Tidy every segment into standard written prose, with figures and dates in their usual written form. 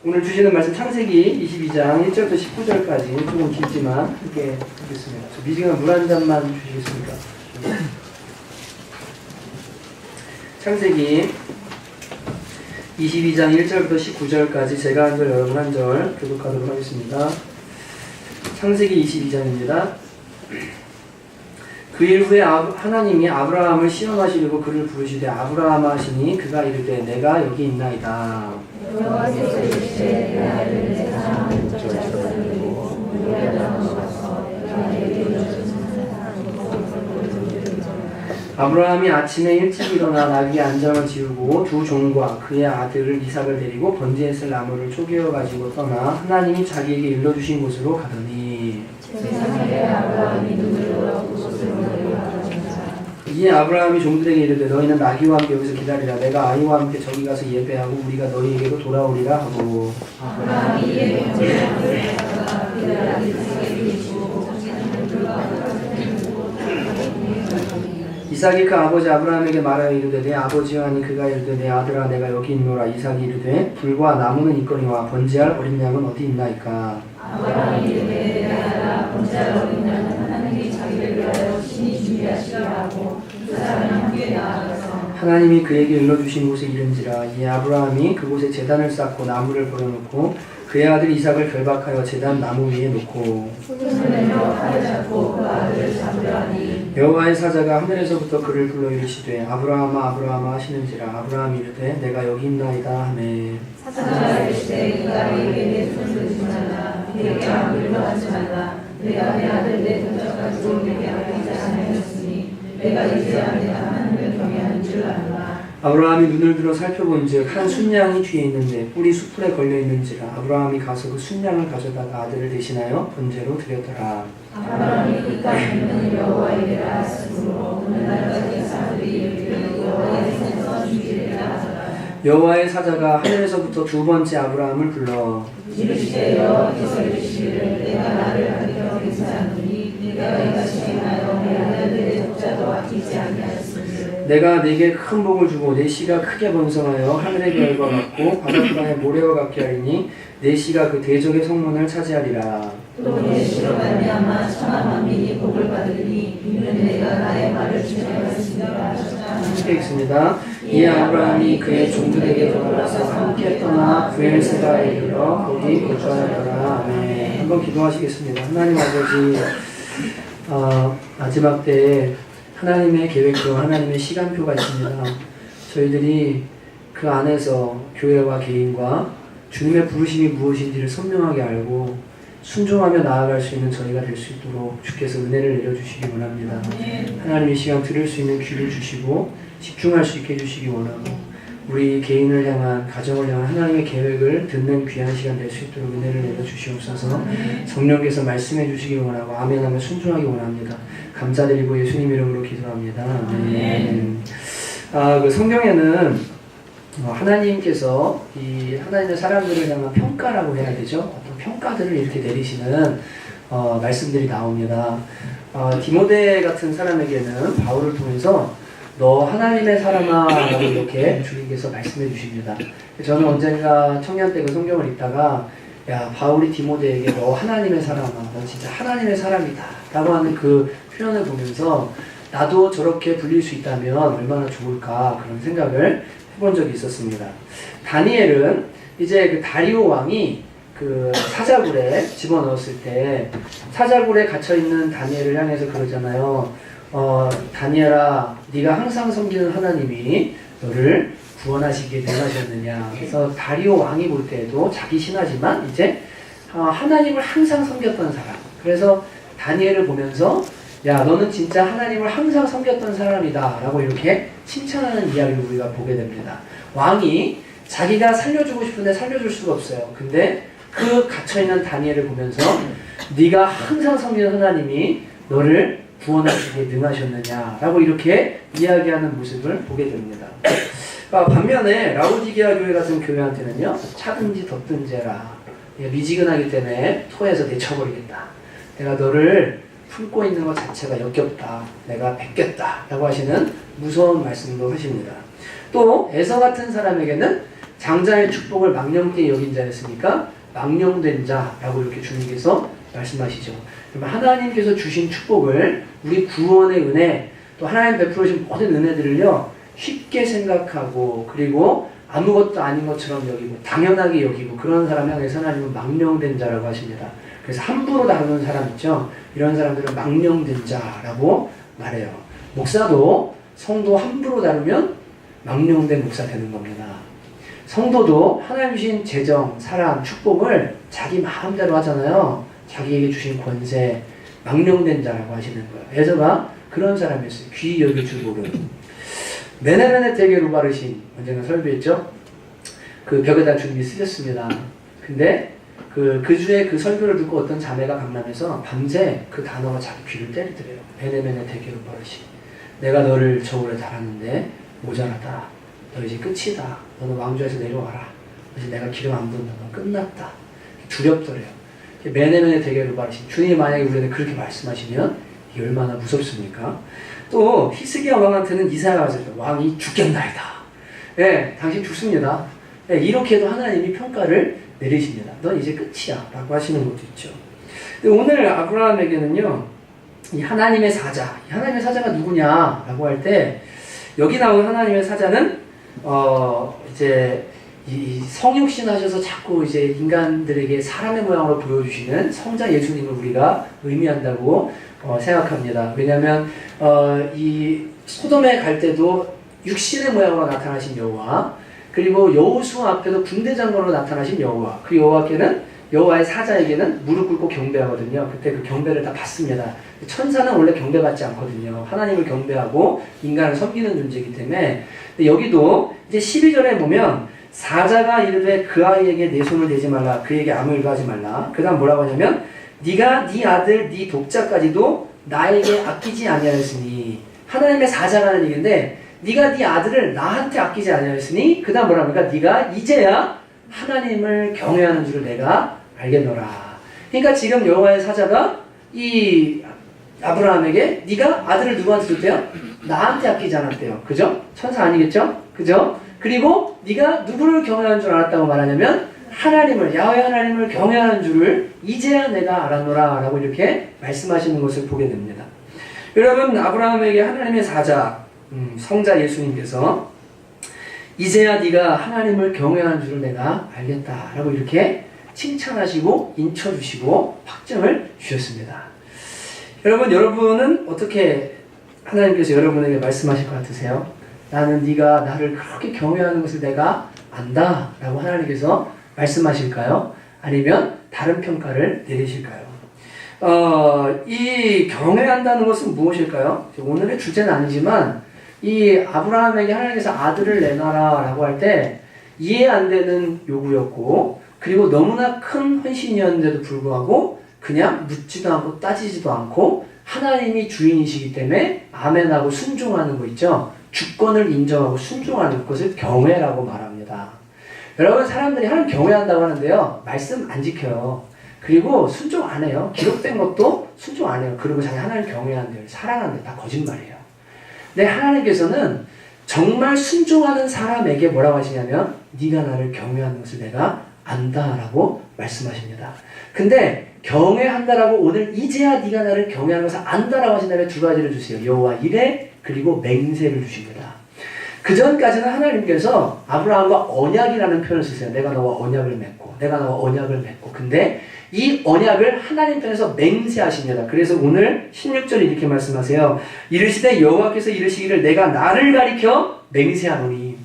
오늘 주시는 말씀 창세기 22장 1절부터 19절까지 조금 길지만 함께 보겠습니다. 미지근한 물 한 잔만 주시겠습니까? 창세기 22장 1절부터 19절까지 제가 한 절 여러분 한 절 교독하도록 하겠습니다. 창세기 22장입니다. 그 일 후에 하나님이 아브라함을 시험하시려고 그를 부르시되 아브라함 하시니 그가 이르되 내가 여기 있나이다. 여호와께서 이르시되 내 아들을 내 사랑하는 자 찾아내고 우리가 나눠서 내게 아브라함이 아침에 일찍 일어나 나귀의 안장을 지우고 두 종과 그의 아들 이삭을 데리고 번제에 쓸 나무를 쪼개어 가지고 떠나 하나님이 자기에게 일러주신 곳으로 가더니 세상에 아브라함이 눈을 돌아보고 곳으로 내려가더라. 이에 아브라함이 종들에게 이르되 너희는 나귀와 함께 여기서 기다리라. 내가 아이와 함께 저기 가서 예배하고 우리가 너희에게로 돌아오리라 하고 아브라함이 이에 번제를 가져다가 그의 아들 이삭에게 주고 자기는 불과 이삭이 그 아버지 아브라함에게 말하여 이르되 내 아버지여 하니 그가 이르되 내 아들아 내가 여기 있노라. 이삭이 이르되 불과 나무는 있거니와 번제할 어린 양은 어디 있나이까. 아브라함이 이르되 내 아들아 번제할 어린 양은 하나님이 자기를 위하여 친히 준비하시리라 하고 두 사람이 함께 나아가서 하나님이 그에게 일러주신 곳에 이른지라. 이에 아브라함이 그곳에 제단을 쌓고 나무를 버려놓고 그의 아들 이삭을 결박하여 제단 나무 위에 놓고 손을 내밀어 칼을 잡고 그 아들을 잡으려 하니 여호와의 사자가 하늘에서부터 그를 불러 이르시되 아브라함아 아브라함아 하시는지라. 아브라함이 이르되 내가 여기 있나이다 하매 사자가 이르시되 그가 내게 내 손을 들지 말라 그에게 아무 일도 하지 말라 내가 내 아들 내 동작 가지고 내게 아끼지 않았으니 내가 이제야 내가 하나님을 경외하는 줄 알라. 아브라함이 눈을 들어 살펴본즉 한 순양이 뒤에 있는데 뿔이 수풀에 걸려있는지라. 아브라함이 가서 그 순양을 가져다가 아들을 대신하여 번제로 드렸더라. 아브라함이 그까지 있는 여호와에게 알았으므로 오늘날까지 사람들이 이르기를 여호와의 손에서 준비되라 하더라. 여호와의 사자가 하늘에서부터 두 번째 아브라함을 불러 이르시되 여호와께서 이르시기를 내가 나를 가리켜 괜찮으니 내가 이같이 행하여 내 아들 내 독자도 아끼지 아니하였으니 내가 네게 큰 복을 주고 내 씨가 크게 번성하여 하늘의 별과 같고 바닷가의 모래와 같게 하리니 내 씨가 그 대적의 성문을 차지하리라. 또 내 씨로 말미암아 천하 만민이 복을 받으리니 이는 내가 나의 말을 준행하였으니라 하셨다. 함께 읽습니다. 이에 아브라함이 그의 종들에게 돌아와서 함께 떠나 부엘세바에 이르러 거기 거주하였더라. 아멘. 한번 기도하시겠습니다. 하나님 아버지, 마지막 때에 하나님의 계획표, 하나님의 시간표가 있습니다. 저희들이 그 안에서 교회와 개인과 주님의 부르심이 무엇인지를 선명하게 알고 순종하며 나아갈 수 있는 저희가 될 수 있도록 주께서 은혜를 내려주시기 원합니다. 하나님의 시간 들을 수 있는 귀를 주시고 집중할 수 있게 해주시기 원하고 우리 개인을 향한 가정을 향한 하나님의 계획을 듣는 귀한 시간 될 수 있도록 은혜를 내려주시옵소서. 성령께서 말씀해 주시기 원하고 아멘하며 순종하기 원합니다. 감사드리고 예수님 이름으로 기도합니다. 아멘. 그 성경에는 하나님께서 이 하나님의 사람들을 향한 평가라고 해야 되죠. 어떤 평가들을 이렇게 내리시는 말씀들이 나옵니다. 디모데 같은 사람에게는 바울을 통해서 너 하나님의 사람아 라고 이렇게 주님께서 말씀해 주십니다. 저는 언젠가 청년 때 그 성경을 읽다가 야 바울이 디모데에게 너 하나님의 사람아 너 진짜 하나님의 사람이다 라고 하는 그 표현을 보면서 나도 저렇게 불릴 수 있다면 얼마나 좋을까 그런 생각을 해본 적이 있었습니다. 다니엘은 이제 그 다리오 왕이 그 사자굴에 집어넣었을 때 사자굴에 갇혀있는 다니엘을 향해서 그러잖아요. 다니엘아 네가 항상 섬기는 하나님이 너를 구원하시기에 능하셨느냐. 그래서 다리오 왕이 볼 때에도 자기 신하지만 이제 하나님을 항상 섬겼던 사람. 그래서 다니엘을 보면서 야 너는 진짜 하나님을 항상 섬겼던 사람이다 라고 이렇게 칭찬하는 이야기를 우리가 보게 됩니다. 왕이 자기가 살려주고 싶은데 살려줄 수가 없어요. 근데 그 갇혀있는 다니엘을 보면서 네가 항상 섬기는 하나님이 너를 구원하시기에 능하셨느냐 라고 이렇게 이야기하는 모습을 보게 됩니다. 반면에 라우디게아 교회 같은 교회한테는요 차든지 덥든지 해라. 미지근하기 때문에 토해서 내쳐버리겠다. 내가 너를 품고 있는 것 자체가 역겹다. 내가 뵙겠다 라고 하시는 무서운 말씀도 하십니다. 또 에서 같은 사람에게는 장자의 축복을 망령되이 여긴 자였으니까 망령된 자라고 이렇게 주님께서 말씀하시죠. 그러면 하나님께서 주신 축복을 우리 구원의 은혜 또 하나님 베풀어주신 모든 은혜들을요 쉽게 생각하고 그리고 아무것도 아닌 것처럼 여기고 당연하게 여기고 그런 사람을 향해서 하나님은 망령된 자라고 하십니다. 그래서 함부로 다루는 사람 있죠. 이런 사람들은 망령된 자라고 말해요. 목사도 성도 함부로 다루면 망령된 목사 되는 겁니다. 성도도 하나님 주신 재정, 사랑, 축복을 자기 마음대로 하잖아요. 자기에게 주신 권세, 망령된 자라고 하시는 거예요. 에서가 그런 사람이었어요. 귀히 여길 줄 모르는. 메네메네 되게 루바르신 언젠가 설교했죠. 그 벽에다 주님이 쓰셨습니다. 근데 그 주에 그 설교를 듣고 어떤 자매가 강남에서 밤새 그 단어가 자기 귀를 때리더래요. 메네메네 되게 루바르신. 내가 너를 저울에 달았는데 모자라다. 너 이제 끝이다. 너는 왕좌에서 내려와라. 이제 내가 기름 안 부은다. 너 끝났다. 두렵더래요. 메네메네 되게 루바르신. 주님이 만약에 우리한테 그렇게 말씀하시면 이게 얼마나 무섭습니까? 또 히스기야 왕한테는 이사야가 하셨죠. 왕이 죽겠나이다. 예, 당신 죽습니다. 예, 이렇게도 하나님이 평가를 내리십니다. 넌 이제 끝이야 라고 하시는 것도 있죠. 근데 오늘 아브라함에게는요 이 하나님의 사자, 이 하나님의 사자가 누구냐 라고 할 때 여기 나온 하나님의 사자는 이제 이 성육신 하셔서 자꾸 이제 인간들에게 사람의 모양으로 보여주시는 성자 예수님을 우리가 의미한다고 생각합니다. 왜냐하면 이 소돔에 갈 때도 육신의 모양으로 나타나신 여호와, 그리고 여호수아 앞에도 군대 장관으로 나타나신 여호와, 그 여호와께는 여호와의 사자에게는 무릎 꿇고 경배하거든요. 그때 그 경배를 다 받습니다. 천사는 원래 경배받지 않거든요. 하나님을 경배하고 인간을 섬기는 존재이기 때문에. 근데 여기도 이제 12절에 보면 사자가 이르되 그 아이에게 내 손을 대지 말라, 그에게 아무 일도 하지 말라. 그 다음 뭐라고 하냐면 네가 네 아들 네 독자까지도 나에게 아끼지 아니하였으니, 하나님의 사자라는 얘기인데 네가 네 아들을 나한테 아끼지 아니하였으니 그 다음 뭐랍니까? 네가 이제야 하나님을 경외하는 줄을 내가 알겠노라. 그러니까 지금 여호와의 사자가 이 아브라함에게 네가 아들을 누구한테 줬대요? 나한테 아끼지 않았대요. 그죠? 천사 아니겠죠? 그죠? 그리고 네가 누구를 경외하는 줄 알았다고 말하냐면 하나님을, 야훼 하나님을 경외하는 줄을 이제야 내가 알았노라 라고 이렇게 말씀하시는 것을 보게 됩니다. 여러분, 아브라함에게 하나님의 사자, 성자 예수님께서 이제야 네가 하나님을 경외하는 줄을 내가 알겠다 라고 이렇게 칭찬하시고 인쳐주시고 확증을 주셨습니다. 여러분은 어떻게 하나님께서 여러분에게 말씀하실 것 같으세요? 나는 네가 나를 그렇게 경외하는 것을 내가 안다 라고 하나님께서 말씀하실까요? 아니면 다른 평가를 내리실까요? 이 경외한다는 것은 무엇일까요? 오늘의 주제는 아니지만 이 아브라함에게 하나님께서 아들을 내놔라 라고 할 때 이해 안 되는 요구였고, 그리고 너무나 큰 헌신이었는데도 불구하고 그냥 묻지도 않고 따지지도 않고 하나님이 주인이시기 때문에 아멘하고 순종하는 거 있죠. 주권을 인정하고 순종하는 것을 경외라고 말합니다. 여러분, 사람들이 하나님 경외한다고 하는데요, 말씀 안 지켜요. 그리고 순종 안 해요. 기록된 것도 순종 안 해요. 그리고 자기 하나님 경외한대요, 사랑한대요. 다 거짓말이에요. 근데 하나님께서는 정말 순종하는 사람에게 뭐라고 하시냐면 네가 나를 경외하는 것을 내가 안다라고 말씀하십니다. 근데 경외한다라고 오늘 이제야 네가 나를 경외하는 것을 안다라고 하신다면 두 가지를 주세요. 여호와 이레, 그리고 맹세를 주십니다. 그 전까지는 하나님께서 아브라함과 언약이라는 표현을 쓰세요. 내가 너와 언약을 맺고, 내가 너와 언약을 맺고. 근데 이 언약을 하나님 편에서 맹세하십니다. 그래서 오늘 16절에 이렇게 말씀하세요. 이르시되 여호와께서 이르시기를 내가 나를 가리켜 맹세하노니.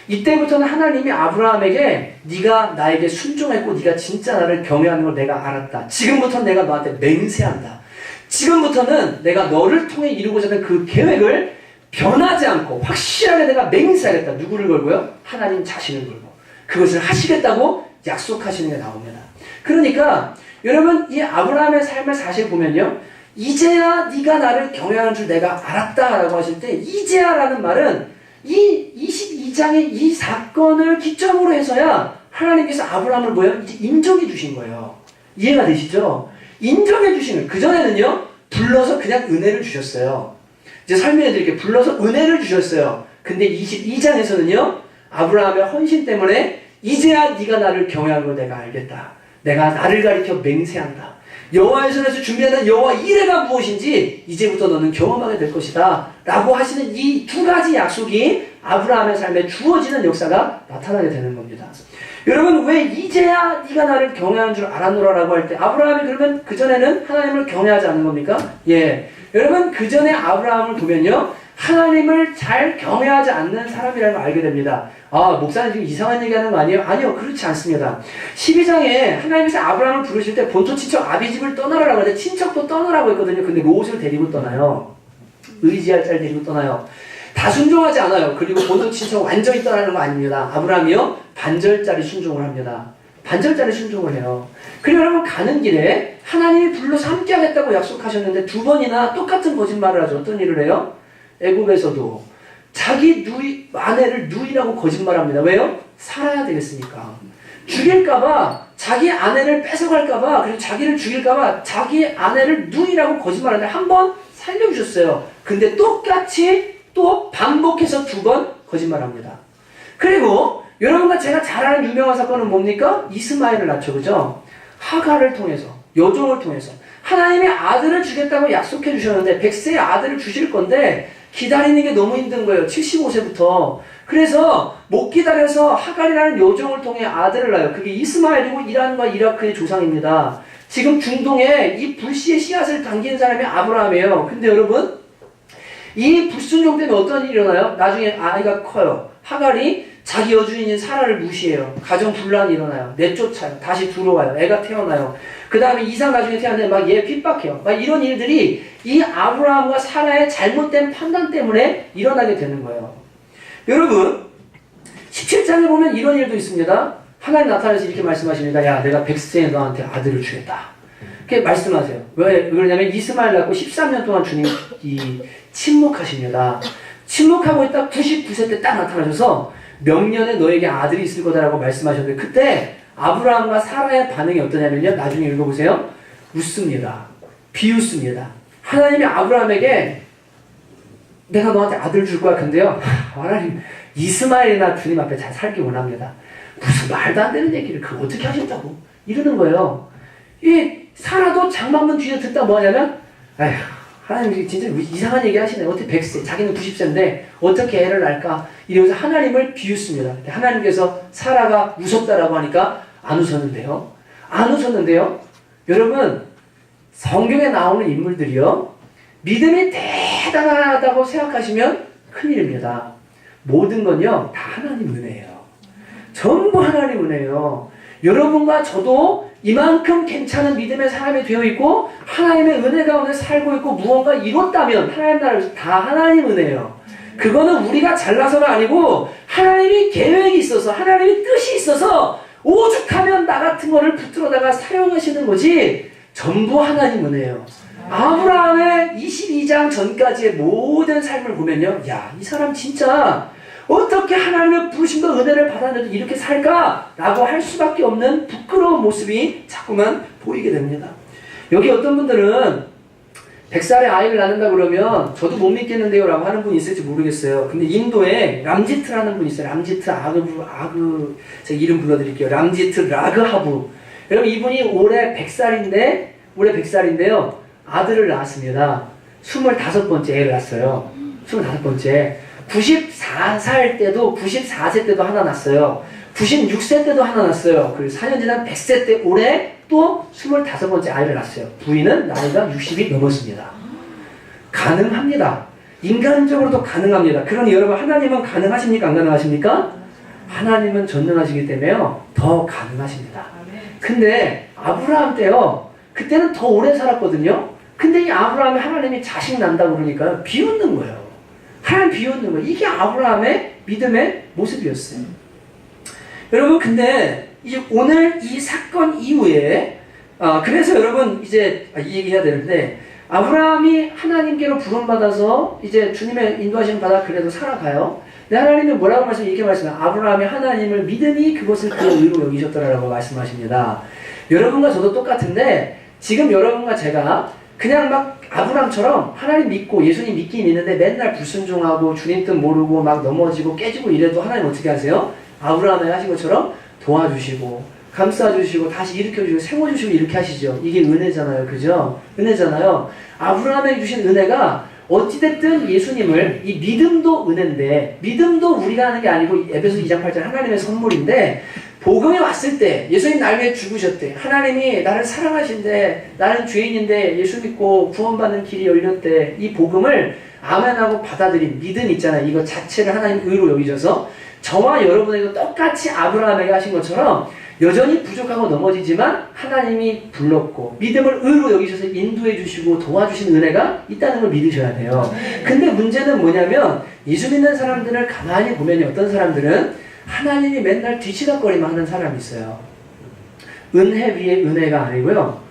이때부터는 하나님이 아브라함에게 네가 나에게 순종했고 네가 진짜 나를 경외하는 걸 내가 알았다. 지금부터는 내가 너한테 맹세한다. 지금부터는 내가 너를 통해 이루고자 하는 그 계획을 변하지 않고 확실하게 내가 맹세하겠다. 누구를 걸고요? 하나님 자신을 걸고. 그것을 하시겠다고 약속하시는 게 나옵니다. 그러니까 여러분, 이 아브라함의 삶을 사실 보면요, 이제야 네가 나를 경외하는 줄 내가 알았다라고 하실 때 이제야라는 말은 이 22장의 이 사건을 기점으로 해서야 하나님께서 아브라함을 뭐예요? 이제 인정해 주신 거예요. 이해가 되시죠? 인정해 주신 거예요. 그전에는요, 불러서 그냥 은혜를 주셨어요. 이제 설명해 드릴게요. 불러서 은혜를 주셨어요. 근데 22장에서는요, 아브라함의 헌신 때문에 이제야 네가 나를 경외하는 걸 내가 알겠다. 내가 나를 가리켜 맹세한다. 여호와의 손에서 준비하는 여호와 이레가 무엇인지 이제부터 너는 경험하게 될 것이다 라고 하시는 이 두 가지 약속이 아브라함의 삶에 주어지는 역사가 나타나게 되는 겁니다. 여러분, 왜 이제야 네가 나를 경외하는 줄 알았노라 라고 할 때 아브라함이 그러면 그전에는 하나님을 경외하지 않는 겁니까? 예. 여러분, 그전에 아브라함을 보면요, 하나님을 잘 경외하지 않는 사람이라는 걸 알게 됩니다. 아, 목사님 지금 이상한 얘기하는 거 아니에요? 아니요, 그렇지 않습니다. 12장에 하나님께서 아브라함을 부르실 때 본토 친척 아비집을 떠나라고 하는데 친척도 떠나라고 했거든요. 근데 롯을 데리고 떠나요. 의지할 자를 데리고 떠나요. 다 순종하지 않아요. 그리고 본토 친척 완전히 떠나는 거 아닙니다. 아브라함이요, 반절짜리 순종을 합니다. 반절짜리 순종을 해요. 그리고 여러분, 가는 길에 하나님이 불러서 함께 하겠다고 약속하셨는데 두 번이나 똑같은 거짓말을 하죠. 어떤 일을 해요? 애굽에서도 자기 아내를 누이라고 거짓말합니다. 왜요? 살아야 되겠으니까. 죽일까봐, 자기 아내를 뺏어갈까봐, 그리고 자기를 죽일까봐 자기 아내를 누이라고 거짓말하는데 한 번 살려주셨어요. 근데 똑같이 또 반복해서 두 번 거짓말합니다. 그리고 여러분과 제가 잘 아는 유명한 사건은 뭡니까? 이스마엘을 낳죠. 그죠? 하갈을 통해서, 여종을 통해서 하나님이 아들을 주겠다고 약속해 주셨는데 100세의 아들을 주실 건데 기다리는 게 너무 힘든 거예요. 75세부터. 그래서 못 기다려서 하갈이라는 여종을 통해 아들을 낳아요. 그게 이스마엘이고 이란과 이라크의 조상입니다. 지금 중동에 이 불씨의 씨앗을 당기는 사람이 아브라함이에요. 근데 여러분, 이 불순종 때문에 어떤 일이 일어나요? 나중에 아이가 커요. 하갈이 자기 여주인인 사라를 무시해요. 가정 분란이 일어나요. 내쫓아요. 다시 들어와요. 애가 태어나요. 그 다음에 이삭 나중에 태어나는데 막 얘 핍박해요. 막 이런 일들이 이 아브라함과 사라의 잘못된 판단 때문에 일어나게 되는 거예요. 여러분, 17장에 보면 이런 일도 있습니다. 하나님 나타나서 이렇게 말씀하십니다. 야, 내가 100세에 너한테 아들을 주겠다. 그렇게 말씀하세요. 왜 그러냐면 이스마엘 낳고 13년 동안 주님이 침묵하십니다. 침묵하고 있다 99세 때 딱 나타나셔서 명년에 너에게 아들이 있을 거다라고 말씀하셨는데 그때 아브라함과 사라의 반응이 어떠냐면요. 나중에 읽어보세요. 웃습니다. 비웃습니다. 하나님이 아브라함에게 내가 너한테 아들 줄 거야. 근데요. 하나님, 이스마엘이나 주님 앞에 잘 살기 원합니다. 무슨 말도 안 되는 얘기를 그걸 어떻게 하셨다고 이러는 거예요. 이 사라도 장막문 뒤에 듣다 뭐 하냐면 에휴, 하나님 진짜 이상한 얘기 하시네. 어떻게 100세, 자기는 90세인데 어떻게 애를 낳을까? 이러면서 하나님을 비웃습니다. 하나님께서 사라가 웃었다라고 하니까 안 웃었는데요. 안 웃었는데요. 여러분, 성경에 나오는 인물들이요. 믿음이 대단하다고 생각하시면 큰일입니다. 모든 건요. 다 하나님 은혜예요. 전부 하나님 은혜예요. 여러분과 저도 이만큼 괜찮은 믿음의 사람이 되어 있고 하나님의 은혜 가운데 살고 있고 무언가 이뤘다면 하나님 나라에서 다 하나님 은혜예요. 그거는 우리가 잘나서가 아니고 하나님이 계획이 있어서 하나님이 뜻이 있어서 오죽하면 나 같은 거를 붙들어다가 사용하시는 거지 전부 하나님 은혜예요. 아브라함의 22장 전까지의 모든 삶을 보면요. 야, 이 사람 진짜 어떻게 하나님의 부르심과 은혜를 받았는데 이렇게 살까? 라고 할 수밖에 없는 부끄러운 모습이 자꾸만 보이게 됩니다. 여기 어떤 분들은 100살에 아이를 낳는다 그러면 저도 못 믿겠는데요 라고 하는 분이 있을지 모르겠어요. 근데 인도에 람지트라는 분이 있어요. 람지트 제가 이름 불러드릴게요. 람지트 라그하부. 여러분 이분이 올해 100살인데요. 아들을 낳았습니다. 25번째 애를 낳았어요. 25번째. 94살 때도 94세 때도 하나 낳았어요. 96세 때도 하나 낳았어요. 그리고 4년 지난 100세 때 올해 또 25번째 아이를 낳았어요. 부인은 나이가 60이 넘었습니다. 가능합니다. 인간적으로도 가능합니다. 그러니 여러분 하나님은 가능하십니까? 안 가능하십니까? 하나님은 전능하시기 때문에요. 더 가능하십니다. 근데 아브라함 때요. 그때는 더 오래 살았거든요. 근데 이 아브라함이 하나님이 자식 난다고 그러니까 비웃는 거예요. 하나님 비웃는 거예요. 이게 아브라함의 믿음의 모습이었어요. 여러분 근데 이제 오늘 이 사건 이후에 그래서 여러분 이제 이 얘기 해야 되는데 아브라함이 하나님께로 부름받아서 이제 주님의 인도하심 받아 그래도 살아가요. 근데 하나님이 뭐라고 이렇게 말씀해요. 아브라함이 하나님을 믿으니 그것을 그의 의로 여기셨더라라고 말씀하십니다. 여러분과 저도 똑같은데 지금 여러분과 제가 그냥 막 아브라함처럼 하나님 믿고 예수님 믿긴 있는데 맨날 불순종하고 주님 뜻 모르고 막 넘어지고 깨지고 이래도 하나님 어떻게 하세요? 아브라함이 하신 것처럼 도와주시고 감싸주시고 다시 일으켜주시고 세워주시고 이렇게 하시죠. 이게 은혜잖아요. 그죠? 은혜잖아요. 아브라함에게 주신 은혜가 어찌됐든 예수님을, 이 믿음도 은혜인데, 믿음도 우리가 하는 게 아니고 에베소 2장 8절 하나님의 선물인데, 복음이 왔을 때 예수님 날 위해 죽으셨대. 하나님이 나를 사랑하신대. 나는 죄인인데 예수 믿고 구원받는 길이 열렸대. 이 복음을 아멘하고 받아들인 믿음 있잖아요. 이거 자체를 하나님 의로 여기셔서 저와 여러분에게도 똑같이 아브라함에게 하신 것처럼 여전히 부족하고 넘어지지만 하나님이 불렀고 믿음을 의로 여기셔서 인도해 주시고 도와주신 은혜가 있다는 걸 믿으셔야 돼요. 근데 문제는 뭐냐면 예수 믿는 사람들을 가만히 보면 어떤 사람들은 하나님이 맨날 뒤치다거리만 하는 사람이 있어요. 은혜 위에 은혜가 아니고요.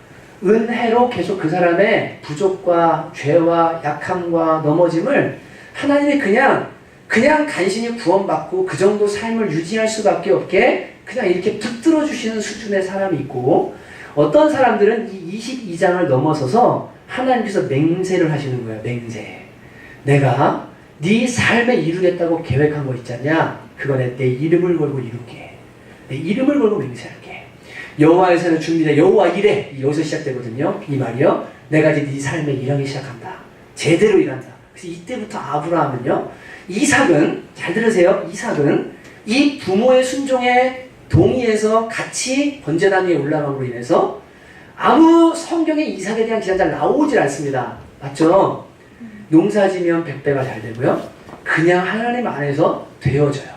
은혜로 계속 그 사람의 부족과 죄와 약함과 넘어짐을 하나님이 그냥 간신히 구원받고 그 정도 삶을 유지할 수밖에 없게 그냥 이렇게 붙들어 주시는 수준의 사람이 있고, 어떤 사람들은 이 22장을 넘어서서 하나님께서 맹세를 하시는 거예요. 맹세. 내가 네 삶에 이루겠다고 계획한 거 있잖냐? 그거는 내 이름을 걸고 이룰게. 내 이름을 걸고 맹세할게. 여호와에서는 준비돼. 여호와 이래. 여기서 시작되거든요. 이 말이요. 내가 이제 네 삶에 일하기 시작한다. 제대로 일한다. 그래서 이때부터 아브라함은요. 이삭은, 잘 들으세요. 이삭은 이 부모의 순종에 동의해서 같이 번제단 위에 올라감으로 인해서 아무 성경에 이삭에 대한 기사가 잘 나오질 않습니다. 맞죠? 농사지면 100배가 잘 되고요. 그냥 하나님 안에서 되어져요.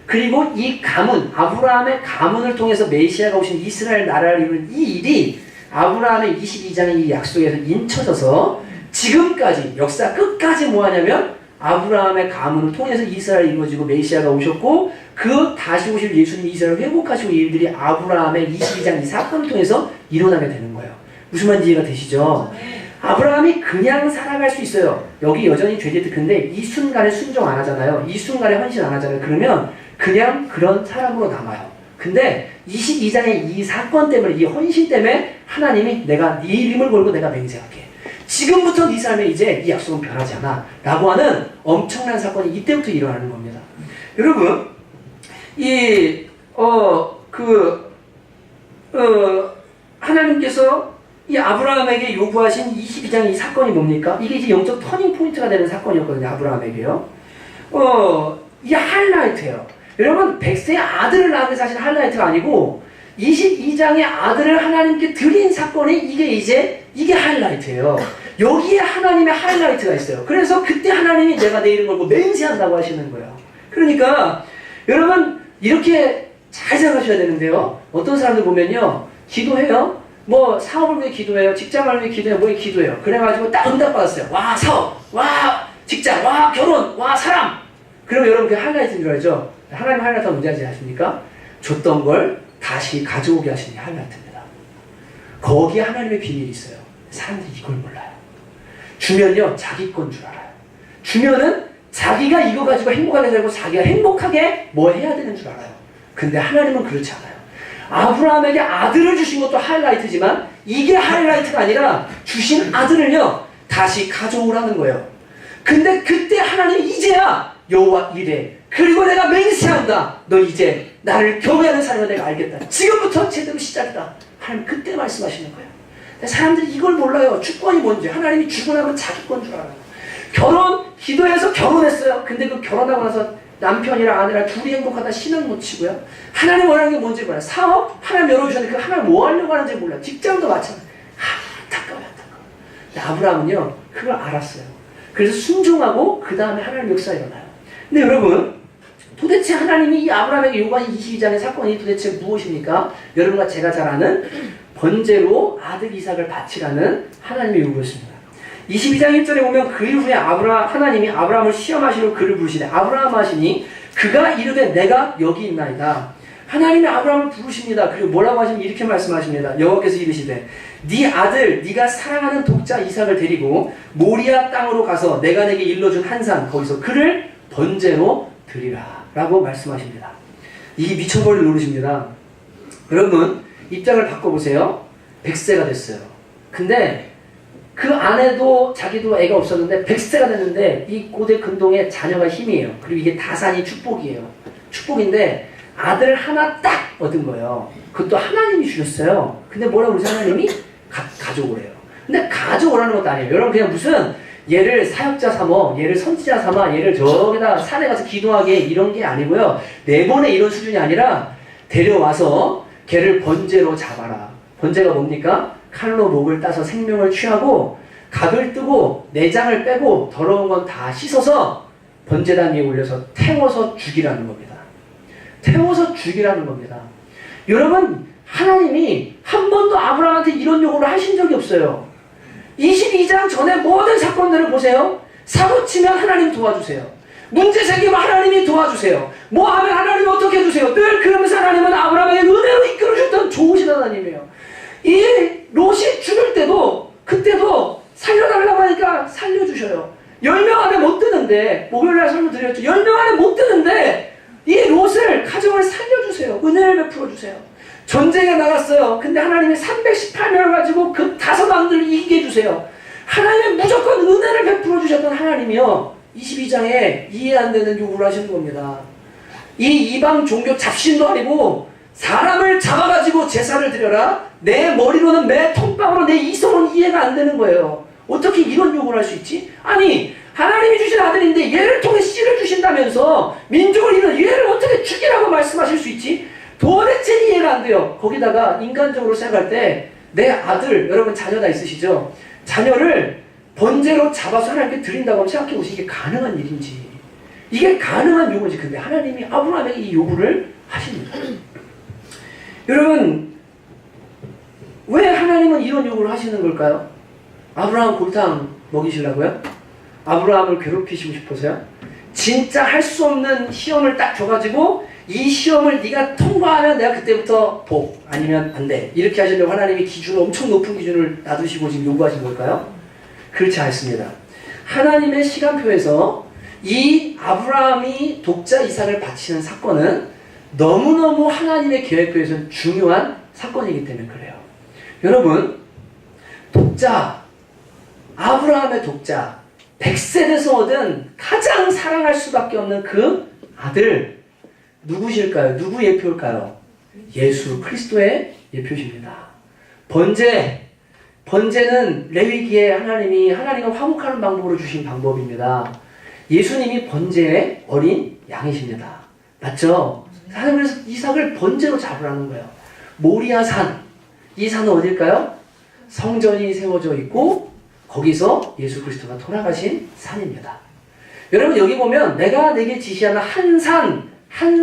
그리고 이 가문, 아브라함의 가문을 통해서 메시아가 오신 이스라엘 나라를 이루는 이 일이 아브라함의 22장의 이 약속에서 인쳐져서 지금까지 역사 끝까지 뭐 하냐면 아브라함의 가문을 통해서 이스라엘이 이루어지고 메시아가 오셨고 그 다시 오실 예수님 이스라엘을 회복하시고 이 일들이 아브라함의 22장 이 사건을 통해서 일어나게 되는 거예요. 무슨 말인지 이해가 되시죠? 아브라함이 그냥 살아갈 수 있어요. 여기 여전히 죄짓듯. 근데 이 순간에 순종 안 하잖아요. 이 순간에 헌신 안 하잖아요. 그러면 그냥 그런 사람으로 남아요. 근데 22장의 이 사건 때문에, 이 헌신 때문에 하나님이 내가 네 이름을 걸고 내가 맹세할게. 지금부터 네 삶에 이제 이 약속은 변하지 않아. 라고 하는 엄청난 사건이 이때부터 일어나는 겁니다. 여러분, 하나님께서 이 아브라함에게 요구하신 22장의 이 사건이 뭡니까? 이게 이제 영적 터닝 포인트가 되는 사건이었거든요. 아브라함에게요. 이게 하이라이트예요. 여러분, 100세의 아들을 낳은 게 사실 하이라이트가 아니고 22장의 아들을 하나님께 드린 사건이 이게 하이라이트예요. 여기에 하나님의 하이라이트가 있어요. 그래서 그때 하나님이 내가 내 이름 걸고 맹세한다고 하시는 거예요. 그러니까 여러분 이렇게 잘 생각하셔야 되는데요. 어떤 사람들 보면요. 기도해요. 뭐 사업을 위해 기도해요. 직장을 위해 기도해요. 뭐에 기도해요. 그래가지고 딱 응답 받았어요. 와 사업, 와 직장, 와 결혼, 와 사람. 그러면 여러분 그게 하이라이트인 줄 알죠? 하나님 하이라이트가 문제지 아십니까? 줬던 걸 다시 가져오게 하시는 게 하이라이트입니다. 거기에 하나님의 비밀이 있어요. 사람들이 이걸 몰라요. 주면요 자기 건 줄 알아요. 주면은 자기가 이거 가지고 행복하게 살고 자기가 행복하게 뭐 해야 되는 줄 알아요. 근데 하나님은 그렇지 않아요. 아브라함에게 아들을 주신 것도 하이라이트지만 이게 하이라이트가 아니라 주신 아들을요 다시 가져오라는 거예요. 근데 그때 하나님이 이제야 여호와 이래. 그리고 내가 맹세한다. 너 이제 나를 경외하는 사람을 내가 알겠다. 지금부터 제대로 시작이다. 하나님 그때 말씀하시는 거예요. 사람들이 이걸 몰라요. 주권이 뭔지. 하나님이 주고 나면 자기 건 줄 알아요. 결혼, 기도해서 결혼했어요. 근데 그 결혼하고 나서 남편이랑 아내랑 둘이 행복하다 신앙 못 치고요. 하나님 원하는 게 뭔지 몰라요. 사업, 하나님 열어주셨는데 그 하나님 뭐 하려고 하는지 몰라요. 직장도 마찬가지예요. 안타까워요. 근데 아브라함은요, 그걸 알았어요. 그래서 순종하고 그 다음에 하나님 역사가 일어나요. 근데 여러분, 도대체 하나님이 이 아브라함에게 요구한 22장의 사건이 도대체 무엇입니까? 여러분과 제가 잘 아는 번제로 아들 이삭을 바치라는 하나님의 요구였습니다. 22장 1절에 보면 그 이후에 하나님이 아브라함을 시험하시러 그를 부르시되 아브라함 하시니 그가 이르되 내가 여기 있나이다. 하나님이 아브라함을 부르십니다. 그리고 뭐라고 하시면 이렇게 말씀하십니다. 여호와께서 이르시되 네 아들 네가 사랑하는 독자 이삭을 데리고 모리아 땅으로 가서 내가 내게 일러준 한 산 거기서 그를 번제로 드리라 라고 말씀하십니다. 이게 미쳐버릴 노릇입니다. 여러분 입장을 바꿔보세요. 100세가 됐어요. 근데 그 아내도 자기도 애가 없었는데 100세가 됐는데 이 고대 근동의 자녀가 힘이에요. 그리고 이게 다산이 축복이에요. 축복인데 아들 하나 딱 얻은 거예요. 그것도 하나님이 주셨어요. 근데 뭐라고 그러지? 하나님이 가져오래요. 근데 가져오라는 것도 아니에요. 여러분 그냥 무슨 얘를 사역자 삼어, 얘를 선지자 삼아, 얘를 저기다 산에 가서 기도하게 이런 게 아니고요. 내보내 이런 수준이 아니라 데려와서 걔를 번제로 잡아라. 번제가 뭡니까? 칼로 목을 따서 생명을 취하고 각을 뜨고 내장을 빼고 더러운 건 다 씻어서 번제단 위에 올려서 태워서 죽이라는 겁니다. 태워서 죽이라는 겁니다. 여러분 하나님이 한 번도 아브라함한테 이런 요구를 하신 적이 없어요. 22장 전에 모든 사건들을 보세요. 사고치면 하나님 도와주세요. 문제 생기면 하나님이 도와주세요. 뭐 하면 하나님이 어떻게 해주세요. 늘 그러면서 하나님은 아브라함에게 은혜로 이끌어주셨던 좋으신 하나님이에요. 이 롯이 죽을 때도 그때도 살려달라고 하니까 살려주셔요. 10명 안에 못 드는데 목요일날 설명 드렸죠. 10명 안에 못 드는데 이 롯을 가정을 살려주세요. 은혜를 베풀어주세요. 전쟁에 나갔어요. 근데 하나님이 318명을 가지고 그 5왕들을 이기게 해주세요. 하나님이 무조건 은혜를 베풀어 주셨던 하나님이요. 22장에 이해 안 되는 요구를 하시는 겁니다. 이 이방 종교 잡신도 아니고 사람을 잡아가지고 제사를 드려라. 내 머리로는 매 톱방으로 내 이성은 이해가 안 되는 거예요. 어떻게 이런 요구를 할 수 있지? 아니 하나님이 주신 아들인데 얘를 통해 씨를 주신다면서 민족을 잃은 얘를 어떻게 죽이라고 말씀하실 수 있지? 도대체 이해가 안 돼요. 거기다가 인간적으로 생각할 때 내 아들, 여러분 자녀 다 있으시죠? 자녀를 번제로 잡아서 하나님께 드린다고 하면 생각해 보시면 이게 가능한 일인지, 이게 가능한 요구인지. 근데 하나님이 아브라함에게 이 요구를 하십니다. 여러분 왜 하나님은 이런 요구를 하시는 걸까요? 아브라함 골탕 먹이시려고요? 아브라함을 괴롭히시고 싶어서요? 진짜 할 수 없는 시험을 딱 줘가지고 이 시험을 네가 통과하면 내가 그때부터 복, 아니면 안 돼, 이렇게 하시려고 하나님이 기준을, 엄청 높은 기준을 놔두시고 지금 요구하신 걸까요? 그렇지 않습니다. 하나님의 시간표에서 이 아브라함이 독자 이삭을 바치는 사건은 너무너무 하나님의 계획표에서는 중요한 사건이기 때문에 그래요. 여러분 독자, 아브라함의 독자, 100세에서 얻은 가장 사랑할 수밖에 없는 그 아들 누구실까요? 누구 예표일까요? 예수 그리스도의 예표십니다. 번제는 레위기에 하나님과 화목하는 방법으로 주신 방법입니다. 예수님이 번제의 어린 양이십니다. 맞죠? 하나님 그래서 이삭을 번제로 잡으라는 거예요. 모리아산, 이 산은 어딜까요? 성전이 세워져 있고 거기서 예수 그리스도가 돌아가신 산입니다. 여러분 여기 보면 내가 내게 지시하는 한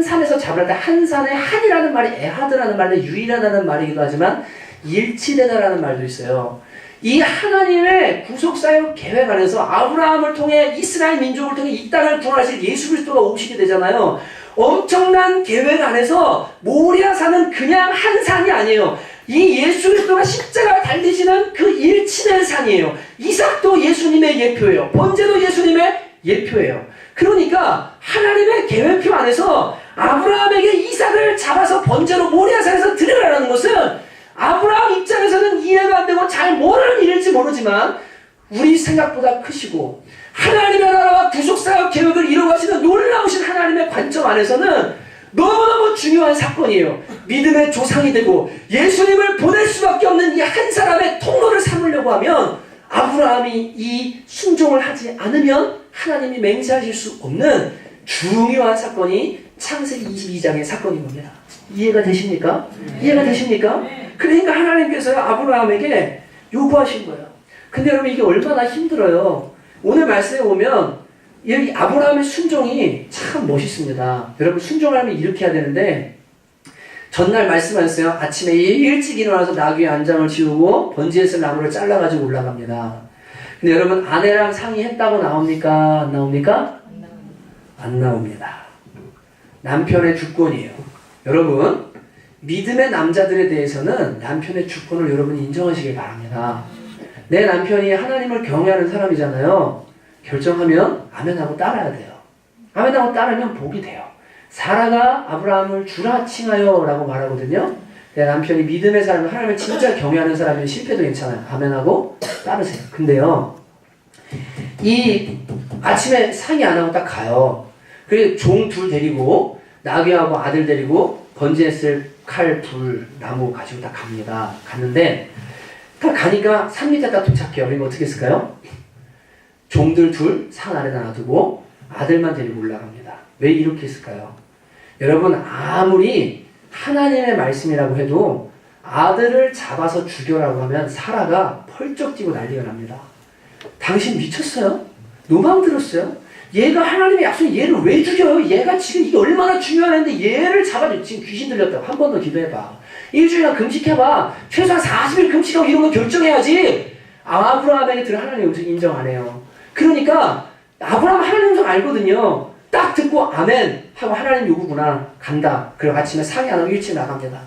산에서 잡으라. 한 산의 한이라는 말이 에하드라는 말인데 유일하다는 말이기도 하지만 일치되다라는 말도 있어요. 이 하나님의 구속사역 계획 안에서 아브라함을 통해 이스라엘 민족을 통해 이 땅을 구원하실 예수 그리스도가 오시게 되잖아요. 엄청난 계획 안에서 모리아산은 그냥 한 산이 아니에요. 이 예수 그리스도가 십자가 달리시는 그 일치된 산이에요. 이삭도 예수님의 예표예요. 번제도 예수님의 예표예요. 그러니까 하나님의 계획표 안에서 아브라함에게 이삭을 잡아서 번제로 모리아산에서 드리라는 것은 아브라함 입장에서는 이해가 안 되고 잘 모르는 일일지 모르지만 우리 생각보다 크시고 하나님의 나라와 구속사역 계획을 이루어가시는 놀라우신 하나님의 관점 안에서는 너무너무 중요한 사건이에요. 믿음의 조상이 되고 예수님을 보낼 수밖에 없는 이 한 사람의 통로를 삼으려고 하면 아브라함이 이 순종을 하지 않으면 하나님이 맹세하실 수 없는 중요한 사건이 창세기 22장의 사건인 겁니다. 이해가 되십니까? 이해가 되십니까? 그러니까 하나님께서 아브라함에게 요구하신 거예요. 근데 여러분 이게 얼마나 힘들어요. 오늘 말씀에 보면 여기 아브라함의 순종이 참 멋있습니다. 여러분 순종하려면 이렇게 해야 되는데 전날 말씀하셨어요. 아침에 일찍 일어나서 나귀의 안장을 지우고 번지에서 나무를 잘라가지고 올라갑니다. 근데 여러분 아내랑 상의했다고 나옵니까? 안 나옵니까? 안 나옵니다. 남편의 주권이에요. 여러분 믿음의 남자들에 대해서는 남편의 주권을 여러분이 인정하시길 바랍니다. 내 남편이 하나님을 경외하는 사람이잖아요. 결정하면 아멘하고 따라야 돼요. 아멘하고 따르면 복이 돼요. 사라가 아브라함을 주라 칭하여 라고 말하거든요. 내 남편이 믿음의 사람, 하나님을 진짜 경외하는 사람이면 실패도 괜찮아요. 아멘하고 따르세요. 근데요, 이 아침에 상의 안 하고 딱 가요. 그리고 종 둘 데리고 나귀하고 아들 데리고 번제했을 칼, 불, 나무 가지고 다 갑니다. 갔는데 딱 가니까 산 밑에 딱 도착해요. 그러면 어떻게 했을까요? 종들 둘 산 아래다 놔두고 아들만 데리고 올라갑니다. 왜 이렇게 했을까요? 여러분, 아무리 하나님의 말씀이라고 해도 아들을 잡아서 죽여라고 하면 사라가 펄쩍 뛰고 난리가 납니다. 당신 미쳤어요? 노방 들었어요? 얘가 하나님의 약속이 얘를 왜 죽여요? 얘가 지금 이게 얼마나 중요한데 얘를 잡아줘. 지금 귀신 들렸다고. 한 번 더 기도해봐. 일주일간 금식해봐. 최소한 40일 금식하고 이런 거 결정해야지. 아브라함에게 들어 하나님 음성 인정 안 해요. 그러니까 아브라함 하나님 음성 알거든요. 딱 듣고 아멘 하고 하나님 요구구나. 간다. 그리고 아침에 상의 안 하고 일찍 나갑니다.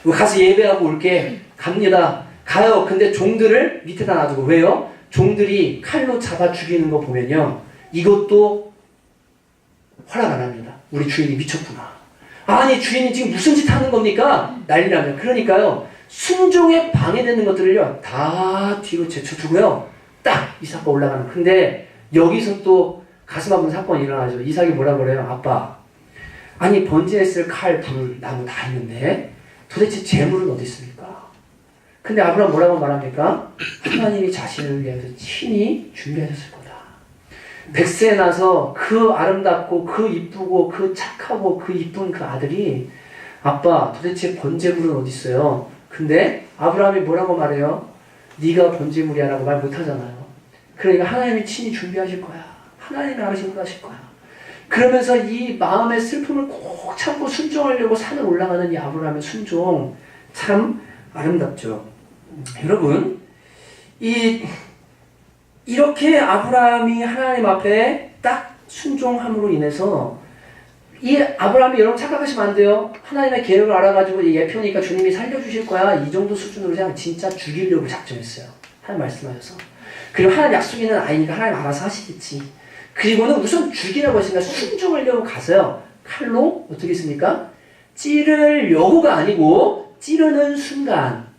가서 예배하고 올게. 갑니다. 가요. 근데 종들을 밑에다 놔두고. 왜요? 종들이 칼로 잡아 죽이는 거 보면요. 이것도 허락 안 합니다. 우리 주인이 미쳤구나. 아니, 주인이 지금 무슨 짓 하는 겁니까? 난리 납니다. 그러니까요. 순종에 방해되는 것들을요. 다 뒤로 제쳐두고요. 딱 이삭과 올라가는. 근데 여기서 또 가슴 아픈 사건이 일어나죠. 이삭이 뭐라 그래요? 아빠. 아니, 번제했을 칼, 불, 나무 다 있는데 도대체 재물은 어디 있습니까? 근데 아브라함 뭐라고 말합니까? 하나님이 자신을 위해서 친히 준비하셨을 거다. 100세 나서 그 아름답고 그 이쁘고 그 착하고 그 이쁜 그 아들이 아빠 도대체 번제물은 어디 있어요? 근데 아브라함이 뭐라고 말해요? 네가 번제물이야 라고 말 못하잖아요. 그러니까 하나님이 친히 준비하실 거야. 하나님이 알아서 하실 거야. 그러면서 이 마음의 슬픔을 꼭 참고 순종하려고 산을 올라가는 이 아브라함의 순종 참 아름답죠. 여러분, 이렇게 아브라함이 하나님 앞에 딱 순종함으로 인해서 이 아브라함이 여러분 착각하시면 안 돼요. 하나님의 계획을 알아가지고 예표니까 주님이 살려주실 거야. 이 정도 수준으로 그냥 진짜 죽이려고 작정했어요. 하나님 말씀하셔서. 그리고 하나님 약속 있는 아이니까 하나님 알아서 하시겠지. 그리고는 우선 죽이라고 했으니까 순종하려고 가서요. 칼로 어떻게 했습니까? 찌르려고가 아니고 찌르는 순간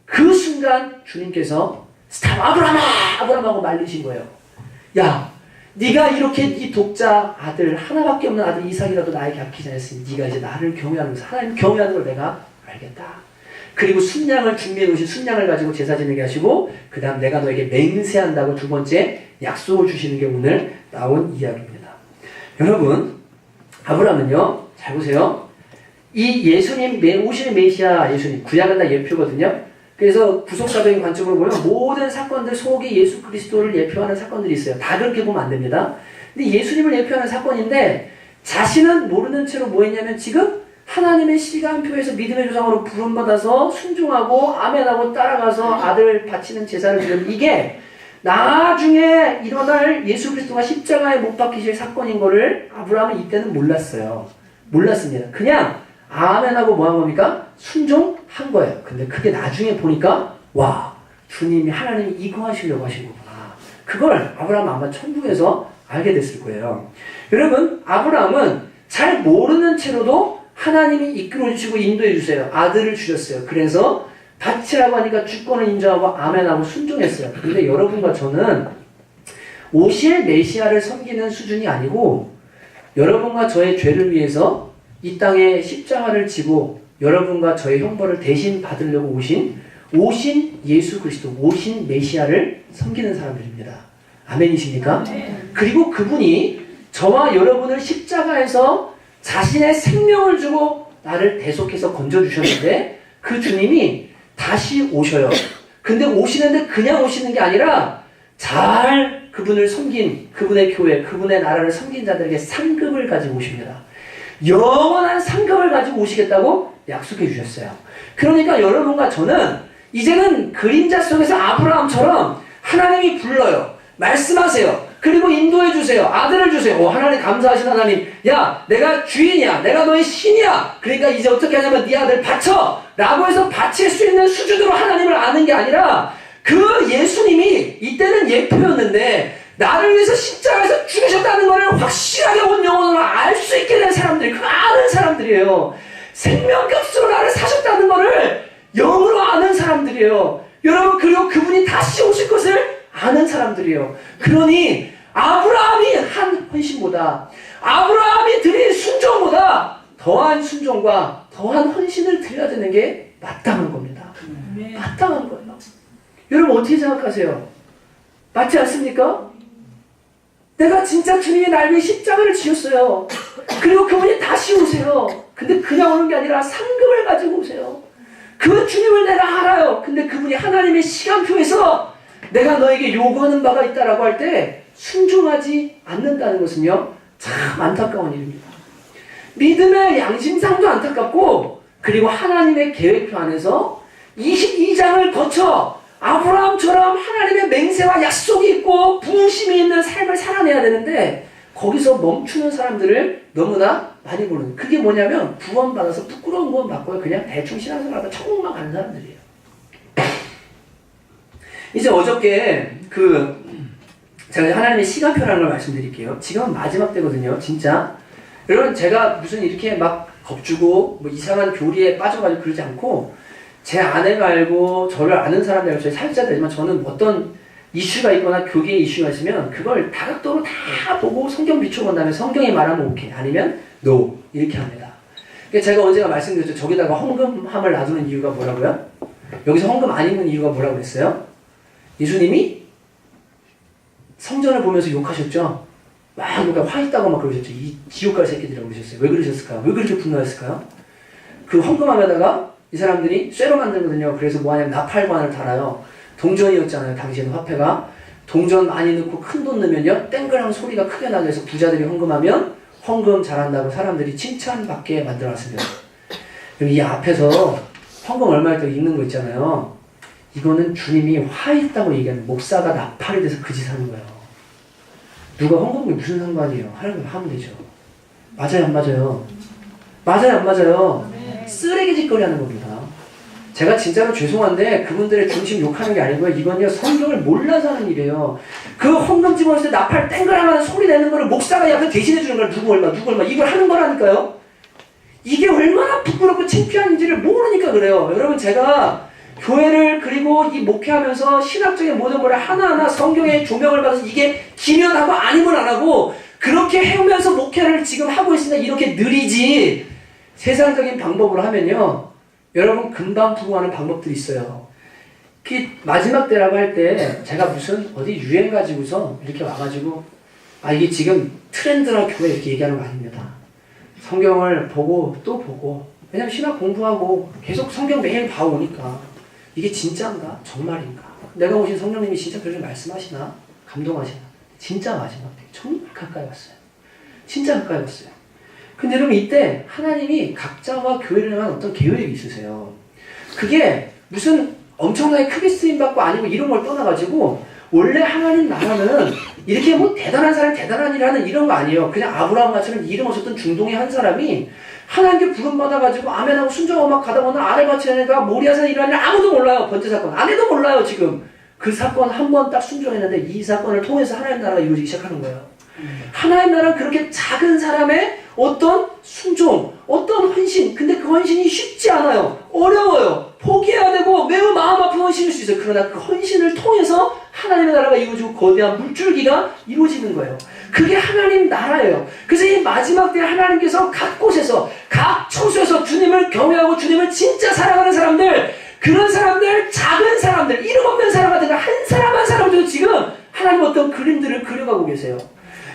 그 순간 주님께서 스탑 아브라함아! 아브라함하고 말리신 거예요. 야, 네가 이렇게 이 독자 아들 하나밖에 없는 아들 이삭이라도 나에게 아끼지 않았으니 네가 이제 나를 경외하면서 하나님 경외하는 걸 내가 알겠다. 그리고 순양을 준비해 놓으신 순양을 가지고 제사 지내게 하시고 그 다음 내가 너에게 맹세한다고 두 번째 약속을 주시는 게 오늘 나온 이야기입니다. 여러분, 아브라함은요, 잘 보세요. 이 예수님 오시는 메시아 예수님 구약은 다 예표거든요. 그래서 구속사적인 관점으로 보면 모든 사건들 속에 예수 그리스도를 예표하는 사건들이 있어요. 다 그렇게 보면 안 됩니다. 근데 예수님을 예표하는 사건인데 자신은 모르는 채로 뭐 했냐면 지금 하나님의 시간표에서 믿음의 조상으로 부름받아서 순종하고 아멘하고 따라가서 아들 바치는 제사를 드리는 이게 나중에 일어날 예수 그리스도가 십자가에 못 박히실 사건인 거를 아브라함은 이때는 몰랐습니다. 그냥 아멘하고 뭐 한 겁니까? 순종한 거예요. 근데 그게 나중에 보니까 와, 주님이 하나님이 이거 하시려고 하신 거구나. 그걸 아브라함은 아마 천국에서 알게 됐을 거예요. 여러분, 아브라함은 잘 모르는 채로도 하나님이 이끌어주시고 인도해주세요. 아들을 주셨어요. 그래서 바치라고 하니까 주권을 인정하고 아멘하고 순종했어요. 근데 여러분과 저는 오실 메시아를 섬기는 수준이 아니고 여러분과 저의 죄를 위해서 이 땅에 십자가를 지고 여러분과 저의 형벌을 대신 받으려고 오신 예수 그리스도, 오신 메시아를 섬기는 사람들입니다. 아멘이십니까? 그리고 그분이 저와 여러분을 십자가에서 자신의 생명을 주고 나를 대속해서 건져주셨는데 그 주님이 다시 오셔요. 근데 오시는데 그냥 오시는 게 아니라 잘 그분을 섬긴 그분의 교회, 그분의 나라를 섬긴 자들에게 상급을 가지고 오십니다. 영원한 상급을 가지고 오시겠다고 약속해 주셨어요. 그러니까 여러분과 저는 이제는 그림자 속에서 아브라함처럼 하나님이 불러요. 말씀하세요. 그리고 인도해 주세요. 아들을 주세요. 하나님 감사하신 하나님. 야, 내가 주인이야. 내가 너의 신이야. 그러니까 이제 어떻게 하냐면 네 아들 바쳐. 라고 해서 바칠 수 있는 수준으로 하나님을 아는 게 아니라 그 예수님이 이때는 예표였는데 나를 위해서 십자가에서 죽으셨다는 것을 확실하게 온 영혼으로 알 수 있게 된 사람들이 그 아는 사람들이에요. 생명값으로 나를 사셨다는 것을 영으로 아는 사람들이에요. 여러분, 그리고 그분이 다시 오실 것을 아는 사람들이에요. 그러니 아브라함이 한 헌신보다, 아브라함이 드린 순종보다 더한 순종과 더한 헌신을 드려야 되는 게 마땅한 겁니다. 마땅한 거예요. 여러분 어떻게 생각하세요? 맞지 않습니까? 내가 진짜 주님이 날 위해 십자가를 지었어요. 그리고 그분이 다시 오세요. 근데 그냥 오는 게 아니라 상급을 가지고 오세요. 그 주님을 내가 알아요. 근데 그분이 하나님의 시간표에서 내가 너에게 요구하는 바가 있다라고 할 때 순종하지 않는다는 것은요, 참 안타까운 일입니다. 믿음의 양심상도 안타깝고, 그리고 하나님의 계획표 안에서 22장을 거쳐 아브라함처럼 하나님의 맹세와 약속이 있고 부흥심이 있는 삶을 살아내야 되는데, 거기서 멈추는 사람들을 너무나 많이 보는, 그게 뭐냐면 구원받아서 부끄러운 구원 받고 그냥 대충 신앙생활하다 천국만 가는 사람들이에요. 이제 어저께 제가 하나님의 시간표라는 걸 말씀드릴게요. 지금은 마지막 때거든요. 진짜 여러분, 제가 무슨 이렇게 막 겁주고 뭐 이상한 교리에 빠져가지고 그러지 않고, 제 아내가 알고 저를 아는 사람들, 저희 사역자들이지만, 저는 어떤 이슈가 있거나 교계의 이슈가 있으면 그걸 다각도로 다 보고 성경 비춰본 다음에 성경이 말하면 오케이, 아니면 노, 이렇게 합니다. 그러니까 제가 언제가 말씀드렸죠. 저기다가 헌금함을 놔두는 이유가 뭐라고요? 여기서 헌금 안 읽는 이유가 뭐라고 그랬어요? 예수님이 성전을 보면서 욕하셨죠? 막 그러니까 화 있다고 막 그러셨죠. 이 지옥갈 새끼들이라고 그러셨어요. 왜 그러셨을까요? 왜 그렇게 분노했을까요? 그 헌금함에다가 이 사람들이 쇠로 만들거든요. 그래서 뭐 하냐면 나팔관을 달아요. 동전이었잖아요. 당시에는 화폐가. 동전 많이 넣고 큰 돈 넣으면요, 땡그랑 소리가 크게 나게 해서 부자들이 헌금하면 헌금 잘한다고 사람들이 칭찬받게 만들어놨습니다. 그럼 이 앞에서 헌금 얼마 있다고 읽는 거 있잖아요. 이거는 주님이 화 있다고 얘기하는, 목사가 나팔이 돼서 그 짓 하는 거예요. 누가 헌금이 무슨 상관이에요? 하는 거 하면 되죠. 맞아요, 안 맞아요? 맞아요, 안 맞아요? 쓰레기 짓거리 하는 겁니다. 제가 진짜로 죄송한데 그분들의 중심 욕하는 게 아니고요. 이건요, 성경을 몰라서 하는 일이에요. 그 헌금 집어넣을 때 나팔 땡그랑하는 소리 내는 거를 목사가 옆에 대신해 주는 거야. 누구 얼마 이걸 하는 거라니까요. 이게 얼마나 부끄럽고 창피한지를 모르니까 그래요. 여러분, 제가 교회를 그리고 이 목회하면서 신학적인 모든 걸 하나하나 성경의 조명을 받아서 이게 기면하고 아니면 안 하고 그렇게 해오면서 목회를 지금 하고 있으니까 이렇게 느리지, 세상적인 방법으로 하면요, 여러분 금방 부흥하는 방법들이 있어요. 그 마지막 때라고 할 때 제가 무슨 어디 유행 가지고서 이렇게 와가지고 이게 지금 트렌드라 교회 이렇게 얘기하는 거 아닙니다. 성경을 보고 또 보고, 왜냐면 신학 공부하고 계속 성경 매일 봐오니까 이게 진짜인가? 정말인가? 내가 오신 성령님이 진짜 그렇게 말씀하시나? 감동하시나? 진짜 마지막 때 정말 가까이 왔어요. 진짜 가까이 왔어요. 근데 여러분, 이때 하나님이 각자와 교회를 향한 어떤 계획이 있으세요. 그게 무슨 엄청나게 크게 쓰임받고 아니고 이런 걸 떠나가지고, 원래 하나님 나라는 이렇게 뭐 대단한 사람, 대단한 일 하는 이런 거 아니에요. 그냥 아브라함처럼 이름 없었던 중동의 한 사람이 하나님께 부름받아가지고 아멘하고 순종하고 막 가다 보면 아내 바치려니까 모리아산에 일어난 일 아무도 몰라요. 번제 사건. 아내도 몰라요, 지금. 그 사건 한 번 딱 순종했는데 이 사건을 통해서 하나님 나라가 이루어지기 시작하는 거예요. 하나님 나라는 그렇게 작은 사람의 어떤 순종, 어떤 헌신, 근데 그 헌신이 쉽지 않아요. 어려워요. 포기해야 되고 매우 마음 아픈 헌신일 수 있어요. 그러나 그 헌신을 통해서 하나님의 나라가 이루어지고 거대한 물줄기가 이루어지는 거예요. 그게 하나님 나라예요. 그래서 이 마지막 때에 하나님께서 각 곳에서, 각 처소에서 주님을 경외하고 주님을 진짜 사랑하는 사람들, 그런 사람들, 작은 사람들, 이름 없는 사람 같은 한 사람 한 사람도 지금 하나님 어떤 그림들을 그려가고 계세요.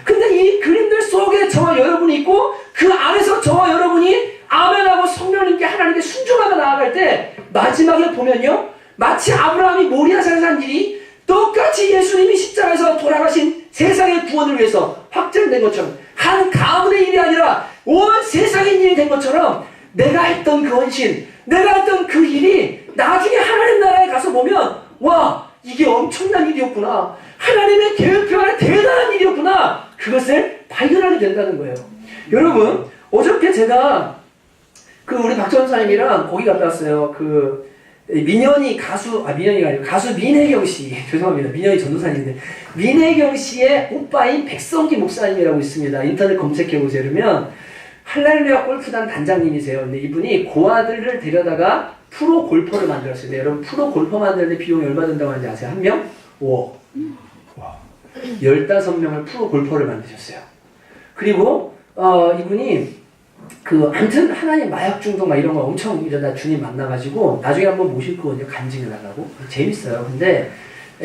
근데 이 그림들 속에 저와 여러분이 있고, 그 안에서 저와 여러분이 아멘하고 성령님께 하나님께 순종하며 나아갈 때 마지막에 보면요, 마치 아브라함이 모리아산에 산 일이 똑같이 예수님이 십자가에서 돌아가신 세상의 구원을 위해서 확정된 것처럼, 한 가문의 일이 아니라 온 세상의 일이 된 것처럼, 내가 했던 그 헌신, 내가 했던 그 일이 나중에 하나님 나라에 가서 보면, 와, 이게 엄청난 일이었구나, 하나님의 계획표 안에 대단한 일이었구나, 그것을 발견하게 된다는 거예요. 여러분, 어저께 제가 우리 박 전사님이랑 거기 갔다 왔어요. 민현이 민현이가 아니고 가수 민혜경 씨. 죄송합니다. 민현이 전도사님인데, 민혜경 씨의 오빠인 백성기 목사님이라고 있습니다. 인터넷 검색해보세요. 그러면 할렐루야 골프단 단장님이세요. 근데 이분이 고아들을 데려다가 프로 골퍼를 만들었어요. 근데 여러분, 프로 골퍼 만드는데 비용이 얼마 든다고 하는지 아세요? 한 명? 5억. 와. 15명을 프로 골퍼를 만드셨어요. 그리고 이분이 아무튼 하나님 마약 중독 막 이런 거 엄청 이러다 주님 만나가지고 나중에 한번 모실 거거든요. 간증을 하려고. 재밌어요. 근데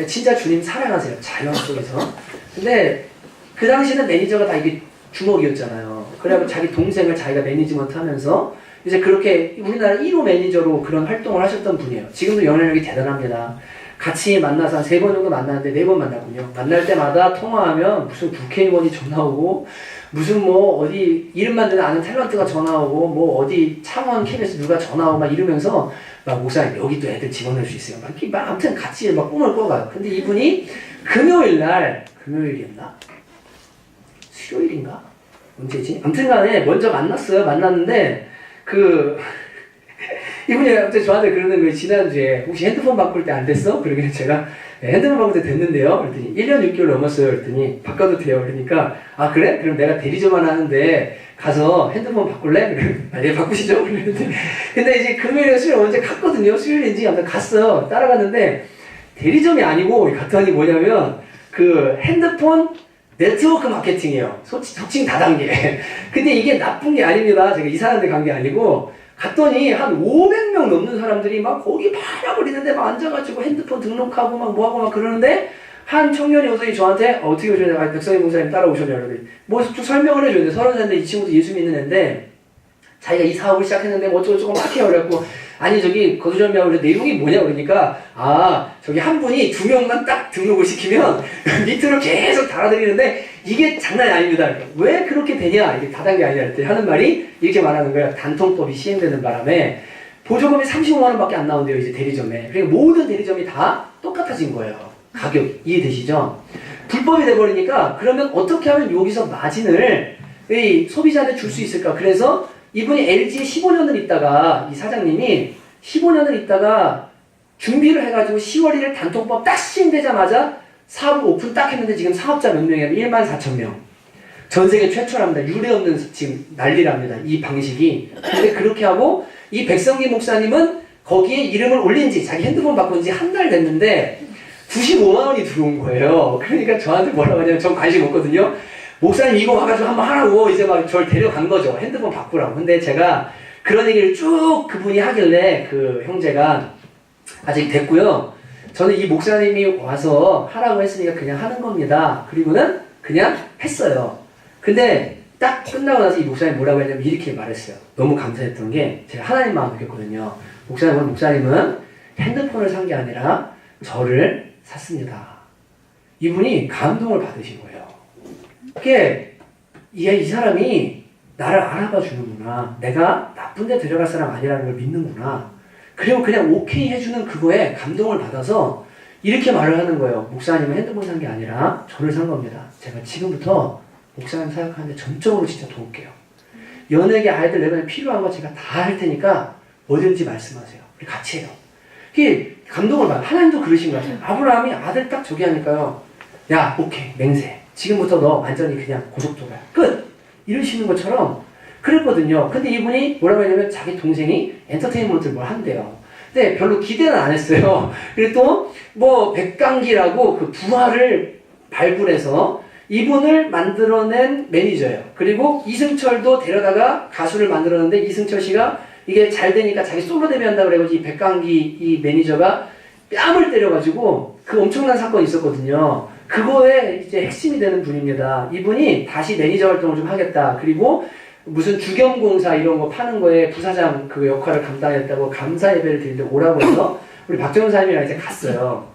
진짜 주님 사랑하세요. 자연 속에서. 근데 그 당시는 매니저가 다 이게 주먹이었잖아요. 그래갖고 자기 동생을 자기가 매니지먼트 하면서 이제 그렇게 우리나라 1호 매니저로 그런 활동을 하셨던 분이에요. 지금도 영향력이 대단합니다. 같이 만나서 한 3번 정도 만났는데 4번 만났군요. 만날 때마다 통화하면 무슨 국회의원이 전화 오고 무슨 뭐 어디 이름만 듣는 아는 탤런트가 전화 오고 뭐 어디 창원 KBS 누가 전화 오고 막 이러면서 막 목사님 여기도 애들 집어넣을 수 있어요. 막 아무튼 같이 막 꿈을 꿔가요. 근데 이분이 금요일이었나? 수요일인가? 언제지? 아무튼 간에 먼저 만났어요. 만났는데 이분이 갑자기 저한테 그러는 거예요. 지난주에 혹시 핸드폰 바꿀 때 안 됐어? 그러길래 제가 핸드폰 바꿀 때 됐는데요. 그랬더니 1년 6개월 넘었어요. 그랬더니 바꿔도 돼요. 그러니까 아 그래? 그럼 내가 대리점만 하는데 가서 핸드폰 바꿀래? 그래. 네 바꾸시죠. 그랬더니 근데 이제 금요일에 수요일 언제 갔거든요. 수요일인지 아무튼 갔어요. 따라갔는데 대리점이 아니고 갔더니 뭐냐면 핸드폰 네트워크 마케팅이에요. 속칭 다단계. 근데 이게 나쁜 게 아닙니다. 제가 이상한 데 간 게 아니고 갔더니 한 500명 넘는 사람들이 막 거기 바라버리는데 막 앉아가지고 핸드폰 등록하고 막 뭐하고 막 그러는데 한 청년이 오더니 저한테 어떻게 오셨냐고 백성희 목사님 따라오셨냐고 그러더니 뭐 쭉 설명을 해줬는데 30살인데 이 친구도 예수 믿는 애인데 자기가 이 사업을 시작했는데 뭐 어쩌고저쩌고 막 해요. 그래갖고 아니 저기 거두절미하고 그래 내용이 뭐냐 그러니까 저기 한 분이 2명만 딱 등록을 시키면 밑으로 계속 달아드리는데 이게 장난이 아닙니다. 왜 그렇게 되냐 이게 다단계 아니냐 그랬더니 하는 말이 이렇게 말하는 거예요. 단통법이 시행되는 바람에 보조금이 35만 원밖에 안 나온대요. 이제 대리점에. 그러니까 모든 대리점이 다 똑같아진 거예요. 가격 이해되시죠? 불법이 돼버리니까 그러면 어떻게 하면 여기서 마진을 소비자한테 줄 수 있을까? 그래서 이분이 LG에 15년을 있다가 이 사장님이 15년을 있다가 준비를 해가지고 10월 1일 단통법 딱 시행되자마자 사업 오픈 딱 했는데 지금 사업자 몇 명이냐면 14,000명. 전 세계 최초랍니다. 유례 없는 지금 난리랍니다. 이 방식이. 근데 그렇게 하고 이 백성기 목사님은 거기에 이름을 올린 지 자기 핸드폰 바꾼 지 한 달 됐는데 95만 원이 들어온 거예요. 그러니까 저한테 뭐라고 하냐면 전 관심 없거든요. 목사님 이거 와가지고 한번 하라고 이제 막 저를 데려간 거죠. 핸드폰 바꾸라고. 근데 제가 그런 얘기를 쭉 그분이 하길래 형제가 아직 됐고요. 저는 이 목사님이 와서 하라고 했으니까 그냥 하는 겁니다. 그리고는 그냥 했어요. 근데 딱 끝나고 나서 이 목사님이 뭐라고 했냐면 이렇게 말했어요. 너무 감사했던 게 제가 하나님 마음 느꼈거든요. 목사님은 핸드폰을 산 게 아니라 저를 샀습니다. 이분이 감동을 받으신 거예요. 그게 이 사람이 나를 알아봐 주는구나. 내가 나쁜 데 데려갈 사람 아니라는 걸 믿는구나. 그리고 그냥 오케이 해주는 그거에 감동을 받아서 이렇게 말을 하는 거예요. 목사님은 핸드폰 산 게 아니라 저를 산 겁니다. 제가 지금부터 목사님 사역하는데 전적으로 진짜 도울게요. 연예계 아이들 내가 필요한 거 제가 다 할 테니까 뭐든지 말씀하세요. 우리 같이 해요. 그게 감동을 받아요. 하나님도 그러신 것 같아요. 아브라함이 아들 딱 저기 하니까요. 야, 오케이, 맹세. 지금부터 너 완전히 그냥 고속도로야. 끝! 이러시는 것처럼 그랬거든요. 근데 이분이 뭐라고 했냐면 자기 동생이 엔터테인먼트를 뭘 한대요. 근데 별로 기대는 안 했어요. 그리고 또 뭐 백강기라고 그 부활을 발굴해서 이분을 만들어낸 매니저예요. 그리고 이승철도 데려다가 가수를 만들었는데 이승철 씨가 이게 잘 되니까 자기 솔로 데뷔한다고 그래가지고 이 백강기 이 매니저가 뺨을 때려가지고 그 엄청난 사건이 있었거든요. 그거에 이제 핵심이 되는 분입니다. 이분이 다시 매니저 활동을 좀 하겠다. 그리고 무슨 주경공사 이런 거 파는 거에 부사장 그 역할을 감당했다고 감사 예배를 드리는데 오라고 해서 우리 박정훈 사장님이랑 이제 갔어요.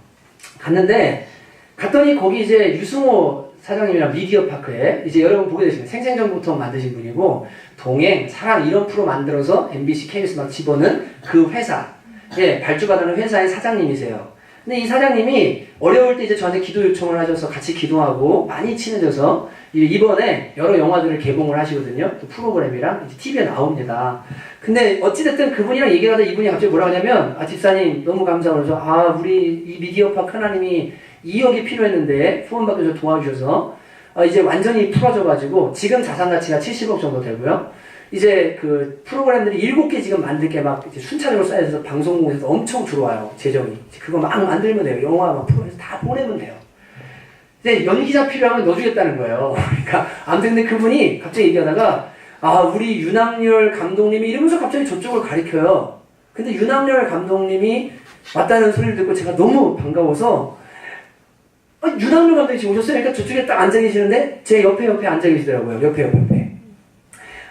갔는데 갔더니 거기 이제 유승호 사장님이랑 미디어 파크에 이제 여러분 보게 되시면 생생정보통 만드신 분이고 동행, 사랑 이런 프로 만들어서 MBC, KBS 막 집어넣은 그 회사에 발주받는 회사의 사장님이세요. 근데 이 사장님이 어려울 때 이제 저한테 기도 요청을 하셔서 같이 기도하고 많이 친해져서 이번에 여러 영화들을 개봉을 하시거든요. 그 프로그램이랑 이제 TV에 나옵니다. 근데 어찌됐든 그분이랑 얘기를 하다 이분이 갑자기 뭐라 하냐면 집사님 너무 감사하고 그래서 우리 이 미디어파크 하나님이 2억이 필요했는데 후원받고 도와주셔서 이제 완전히 풀어져가지고 지금 자산 가치가 70억 정도 되고요. 이제 그 프로그램들이 7개 지금 만들 게 막 이제 순차적으로 쌓여서 방송국에서 엄청 들어와요. 재정이. 그거 막 만들면 돼요. 영화 막 프로에서 다 보내면 돼요. 근데 연기자 필요하면 넣어주겠다는 거예요. 그러니까 아무튼 근데 그분이 갑자기 얘기하다가 우리 윤학열 감독님이 이러면서 갑자기 저쪽을 가리켜요. 근데 윤학열 감독님이 왔다는 소리를 듣고 제가 너무 반가워서 윤학열 감독님 지금 오셨어요? 그러니까 저쪽에 딱 앉아 계시는데 제 옆에 앉아 계시더라고요. 옆에.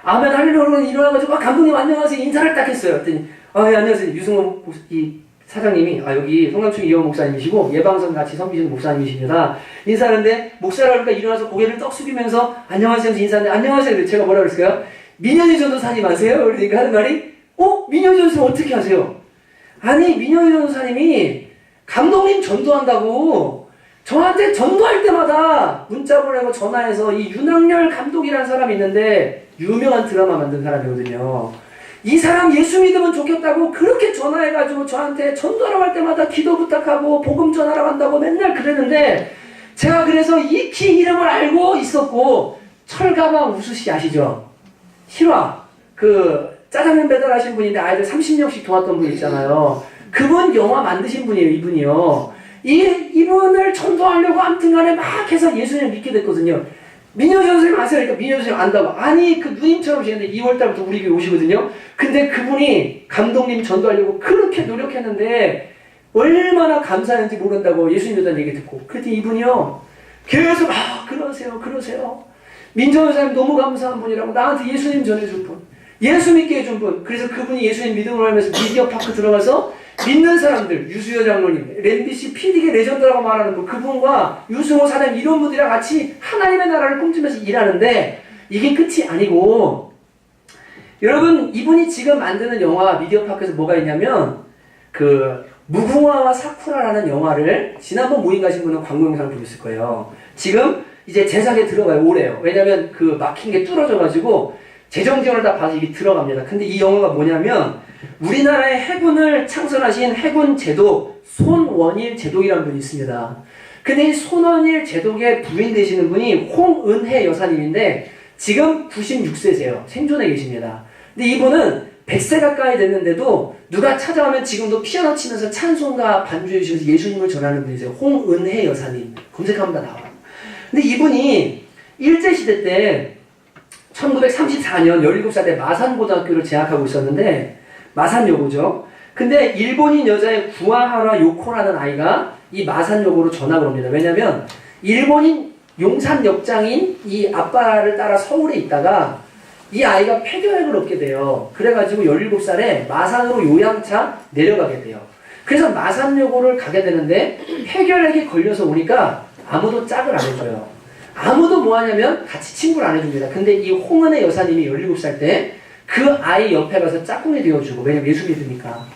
아멘 할렐루야 일어나가지고 감독님 안녕하세요 인사를 딱 했어요. 그랬더니 예, 안녕하세요. 유승호 이 사장님이 여기 성남충 이호 목사님이시고 예방선 같이 섬기시는 목사님이십니다. 인사하는데 목사라 그러니까 일어나서 고개를 떡 숙이면서 안녕하세요 인사하는데 안녕하세요. 제가 뭐라 그랬을까요? 민현이 전도사님 아세요? 그러니까 하는 말이 민현이 전도사님 어떻게 하세요? 아니 민현이 전도사님이 감독님 전도한다고 저한테 전도할 때마다 문자 보내고 전화해서 이 윤학열 감독이라는 사람이 있는데 유명한 드라마 만든 사람이거든요. 이 사람 예수 믿으면 좋겠다고 그렇게 전화해가지고 저한테 전도하러 갈 때마다 기도 부탁하고 복음 전하러 간다고 맨날 그랬는데 제가 그래서 익히 이름을 알고 있었고 철가방 우수씨 아시죠? 실화 짜장면 배달하신 분인데 아이들 30명씩 도왔던 분 있잖아요. 그분 영화 만드신 분이에요. 이분이요. 이분을 전도하려고 아무튼간에 막 해서 예수님을 믿게 됐거든요. 민효 선생님 아세요? 그러니까 민효 선생님 안다고. 아니 그 누님처럼 지냈는데 2월달부터 우리 교회 오시거든요. 근데 그분이 감독님 전도하려고 그렇게 노력했는데 얼마나 감사했는지 모른다고 예수님 믿다는 얘기 듣고 그랬더니 이분이요 계속 그러세요. 민정 선생님 너무 감사한 분이라고 나한테 예수님 전해줄 분, 예수 믿게 해준 분. 그래서 그분이 예수님 믿음을 하면서 미디어 파크 들어가서 믿는 사람들, 유수여 장로님, 랜디씨 PD계 레전드라고 말하는 분, 그분과 유승호 사장님 이런 분들이랑 같이 하나님의 나라를 꿈꾸면서 일하는데 이게 끝이 아니고 여러분 이분이 지금 만드는 영화 미디어 파크에서 뭐가 있냐면 무궁화와 사쿠라라는 영화를 지난번 모임 가신 분은 광고 영상을 보셨을 거예요. 지금 이제 제작에 들어가요. 올해요. 왜냐면 막힌 게 뚫어져가지고 재정 지원을 다 받아서 이게 들어갑니다. 근데 이 영화가 뭐냐면 우리나라의 해군을 창설하신 해군 제독 손원일 제독이라는 분이 있습니다. 근데 이 손원일 제독의 부인 되시는 분이 홍은혜 여사님인데 지금 96세세요. 생존해 계십니다. 근데 이분은 100세 가까이 됐는데도 누가 찾아오면 지금도 피아노 치면서 찬송가 반주해 주셔서 예수님을 전하는 분이세요. 홍은혜 여사님. 검색하면 다 나와요. 근데 이분이 일제시대 때 1934년 17살 때 마산고등학교를 재학하고 있었는데 마산여고죠. 근데 일본인 여자의 구아하라 요코라는 아이가 이 마산여고로 전학을 옵니다. 왜냐면 일본인 용산 역장인 이 아빠를 따라 서울에 있다가 이 아이가 폐교액을 얻게 돼요. 그래가지고 17살에 마산으로 요양차 내려가게 돼요. 그래서 마산여고를 가게 되는데 폐교액이 걸려서 오니까 아무도 짝을 안 해줘요. 아무도 뭐 하냐면 같이 친구를 안 해줍니다. 근데 이 홍은혜 여사님이 17살 때 그 아이 옆에 가서 짝꿍이 되어주고, 왜냐면 예수 믿으니까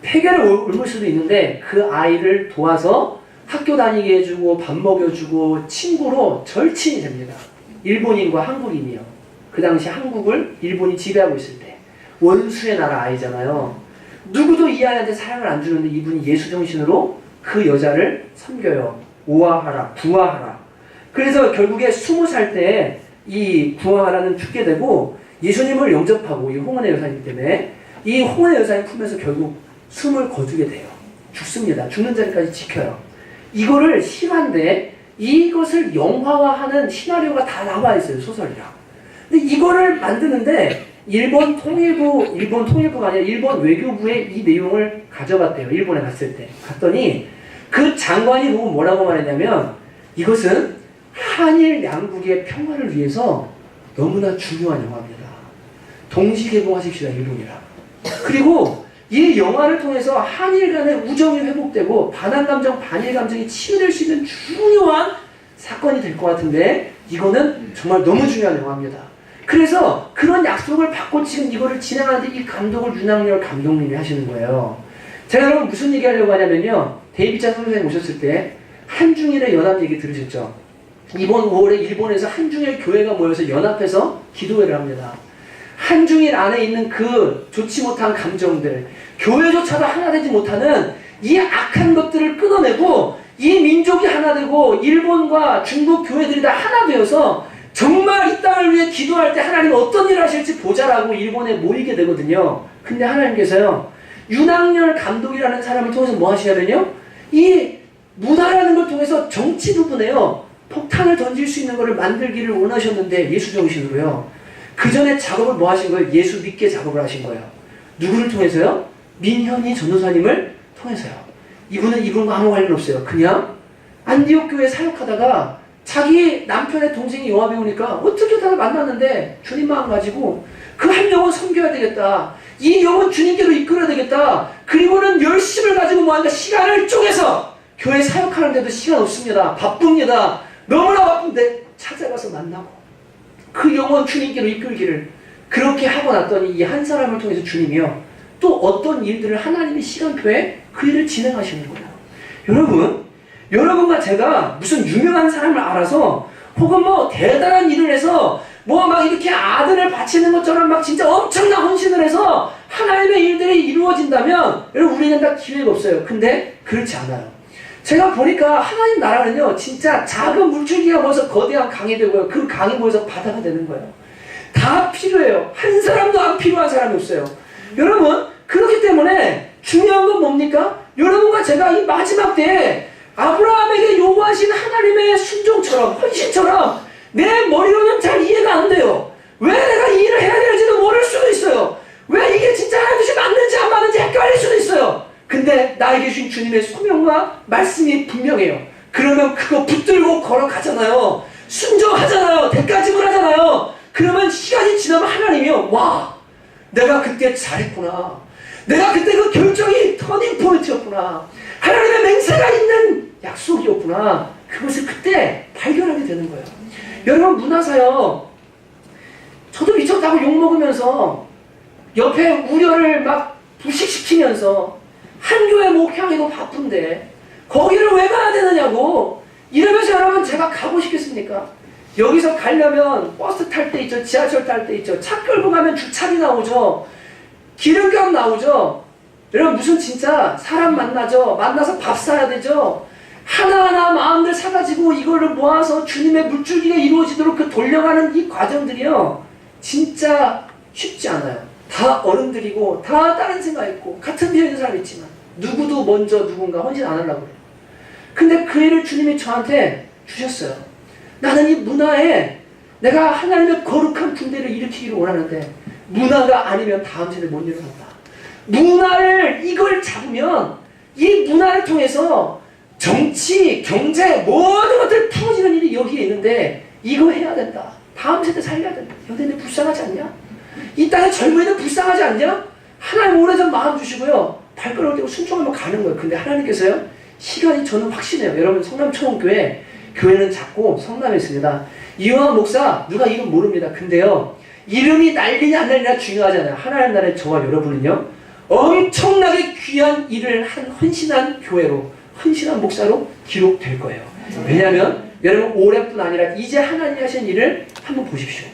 폐결을 옮을 수도 있는데 그 아이를 도와서 학교 다니게 해주고 밥 먹여주고 친구로 절친이 됩니다. 일본인과 한국인이요. 그 당시 한국을 일본이 지배하고 있을 때 원수의 나라 아이잖아요. 누구도 이 아이한테 사랑을 안 주는데 이분이 예수정신으로 그 여자를 섬겨요. 오아하라, 부아하라. 그래서 결국에 20살 때 이 부아하라는 죽게 되고 예수님을 영접하고 이 홍은혜 여사님 때문에 이 홍은혜 여사님 품에서 결국 숨을 거두게 돼요. 죽습니다. 죽는 자리까지 지켜요. 이거를 실화인데 이것을 영화화하는 시나리오가 다 나와 있어요. 소설이랑. 근데 이거를 만드는데 일본 통일부가 아니라 일본 외교부에 이 내용을 가져갔대요. 일본에 갔을 때. 갔더니 그 장관이 보고 뭐라고 말했냐면 이것은 한일 양국의 평화를 위해서 너무나 중요한 영화입니다. 동시 개봉하십시다, 일본이랑. 그리고 이 영화를 통해서 한일 간의 우정이 회복되고 반한 감정, 반일 감정이 치유될 수 있는 중요한 사건이 될 것 같은데 이거는 정말 너무 중요한 영화입니다. 그래서 그런 약속을 받고 지금 이거를 진행하는데 이 감독을 윤학열 감독님이 하시는 거예요. 제가 여러분 무슨 얘기 하려고 하냐면요. 데이비드 선생님 오셨을 때 한중일의 연합 얘기 들으셨죠? 이번 5월에 일본에서 한중일 교회가 모여서 연합해서 기도회를 합니다. 한중일 안에 있는 그 좋지 못한 감정들, 교회조차도 하나 되지 못하는 이 악한 것들을 끊어내고 이 민족이 하나 되고 일본과 중국 교회들이 다 하나 되어서 정말 이 땅을 위해 기도할 때 하나님 어떤 일을 하실지 보자라고 일본에 모이게 되거든요. 근데 하나님께서요, 윤학열 감독이라는 사람을 통해서 뭐 하시냐면요, 이 문화라는 걸 통해서 정치 부분에요, 폭탄을 던질 수 있는 것을 만들기를 원하셨는데 예수 정신으로요. 그 전에 작업을 뭐 하신 거예요? 예수 믿게 작업을 하신 거예요. 누구를 통해서요? 민현이 전도사님을 통해서요. 이분과 아무 관련 없어요. 그냥 안디옥 교회 사역하다가 자기 남편의 동생이 영화 배우니까 어떻게 다 만났는데 주님 마음 가지고 그 한 영혼 섬겨야 되겠다. 이 영혼 주님께로 이끌어야 되겠다. 그리고는 열심을 가지고 뭐한다. 시간을 쪼개서 교회 사역하는데도 시간 없습니다. 바쁩니다. 너무나 바쁜데 찾아가서 만나고 그 영혼 주님께로 이끌기를 그렇게 하고 났더니 이 한 사람을 통해서 주님이요. 또 어떤 일들을 하나님의 시간표에 그 일을 진행하시는 거예요. 여러분과 제가 무슨 유명한 사람을 알아서 혹은 뭐 대단한 일을 해서 뭐 막 이렇게 아들을 바치는 것처럼 막 진짜 엄청난 헌신을 해서 하나님의 일들이 이루어진다면 여러분 우리는 다 기회가 없어요. 근데 그렇지 않아요. 제가 보니까 하나님 나라는요 진짜 작은 물줄기가 모여서 거대한 강이 되고요. 그 강이 모여서 바다가 되는 거예요. 다 필요해요. 한 사람도 안 필요한 사람이 없어요. 여러분 그렇기 때문에 중요한 건 뭡니까? 여러분과 제가 이 마지막 때에 아브라함에게 요구하신 하나님의 순종처럼 헌신처럼 내 머리로는 잘 이해가 안 돼요. 왜 내가 이 일을 해야 되는지도 모를 수도 있어요. 왜 이게 진짜 하나님 뜻이 맞는지 안 맞는지 헷갈릴 수도 있어요. 근데 나에게 주신 주님의 소명과 말씀이 분명해요. 그러면 그거 붙들고 걸어가잖아요. 순종하잖아요. 대가 지불하잖아요. 그러면 시간이 지나면 하나님이요. 와, 내가 그때 잘했구나. 내가 그때 그 결정이 터닝 포인트였구나. 하나님의 맹세가 있는 약속이었구나. 그것을 그때 발견하게 되는 거예요. 여러분 문화사요. 저도 미쳤다고 욕먹으면서 옆에 우려를 막 부식시키면서 한 교회 목회하기도 바쁜데 거기를 왜 가야 되느냐고 이러면서 여러분 제가 가고 싶겠습니까? 여기서 가려면 버스 탈 때 있죠. 지하철 탈 때 있죠. 차 끌고 가면 주차비 나오죠. 기름값 나오죠. 여러분 무슨 진짜 사람 만나죠. 만나서 밥 사야 되죠. 하나하나 마음들 사가지고 이거를 모아서 주님의 물줄기가 이루어지도록 그 돌려가는 이 과정들이요. 진짜 쉽지 않아요. 다 어른들이고 다 다른 생각 있고 같은 비어 있는 사람 있지만 누구도 먼저 누군가 헌신 안 하려고 그래요. 근데 그 일을 주님이 저한테 주셨어요. 나는 이 문화에 내가 하나님의 거룩한 군대를 일으키기를 원하는데 문화가 아니면 다음 세대 못 일어난다. 문화를 이걸 잡으면 이 문화를 통해서 정치, 경제 모든 것들 풀어지는 일이 여기에 있는데 이거 해야 된다. 다음 세대 살려야 된다. 여대는 불쌍하지 않냐? 이 땅의 젊은이는 불쌍하지 않냐? 하나님 오래전 마음 주시고요. 발걸음을 떼고 순종하면 가는 거예요. 근데 하나님께서요. 시간이 저는 확신해요. 여러분 성남초원교회 교회는 작고 성남에 있습니다. 이용환 목사 누가 이름 모릅니다. 근데요. 이름이 날리냐 안 날리냐 중요하잖아요. 하나님 나라의 저와 여러분은요. 엄청나게 귀한 일을 한 헌신한 교회로 헌신한 목사로 기록될 거예요. 왜냐하면 여러분 올해뿐 아니라 이제 하나님이 하신 일을 한번 보십시오.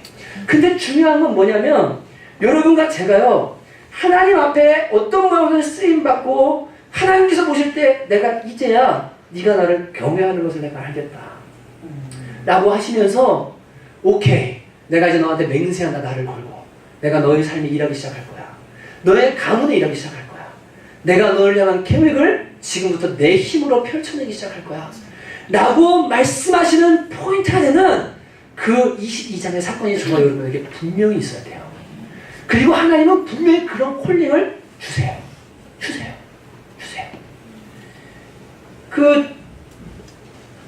근데 중요한 건 뭐냐면 여러분과 제가요. 하나님 앞에 어떤 마음으로 쓰임받고 하나님께서 보실 때 내가 이제야 네가 나를 경외하는 것을 내가 알겠다. 라고 하시면서 오케이 내가 이제 너한테 맹세한다. 나를 걸고 내가 너의 삶에 일하기 시작할 거야. 너의 가문에 일하기 시작할 거야. 내가 너를 향한 계획을 지금부터 내 힘으로 펼쳐내기 시작할 거야. 라고 말씀하시는 포인트가 되는 그 22장의 사건이 저와 여러분에게 분명히 있어야 돼요. 그리고 하나님은 분명히 그런 콜링을 주세요.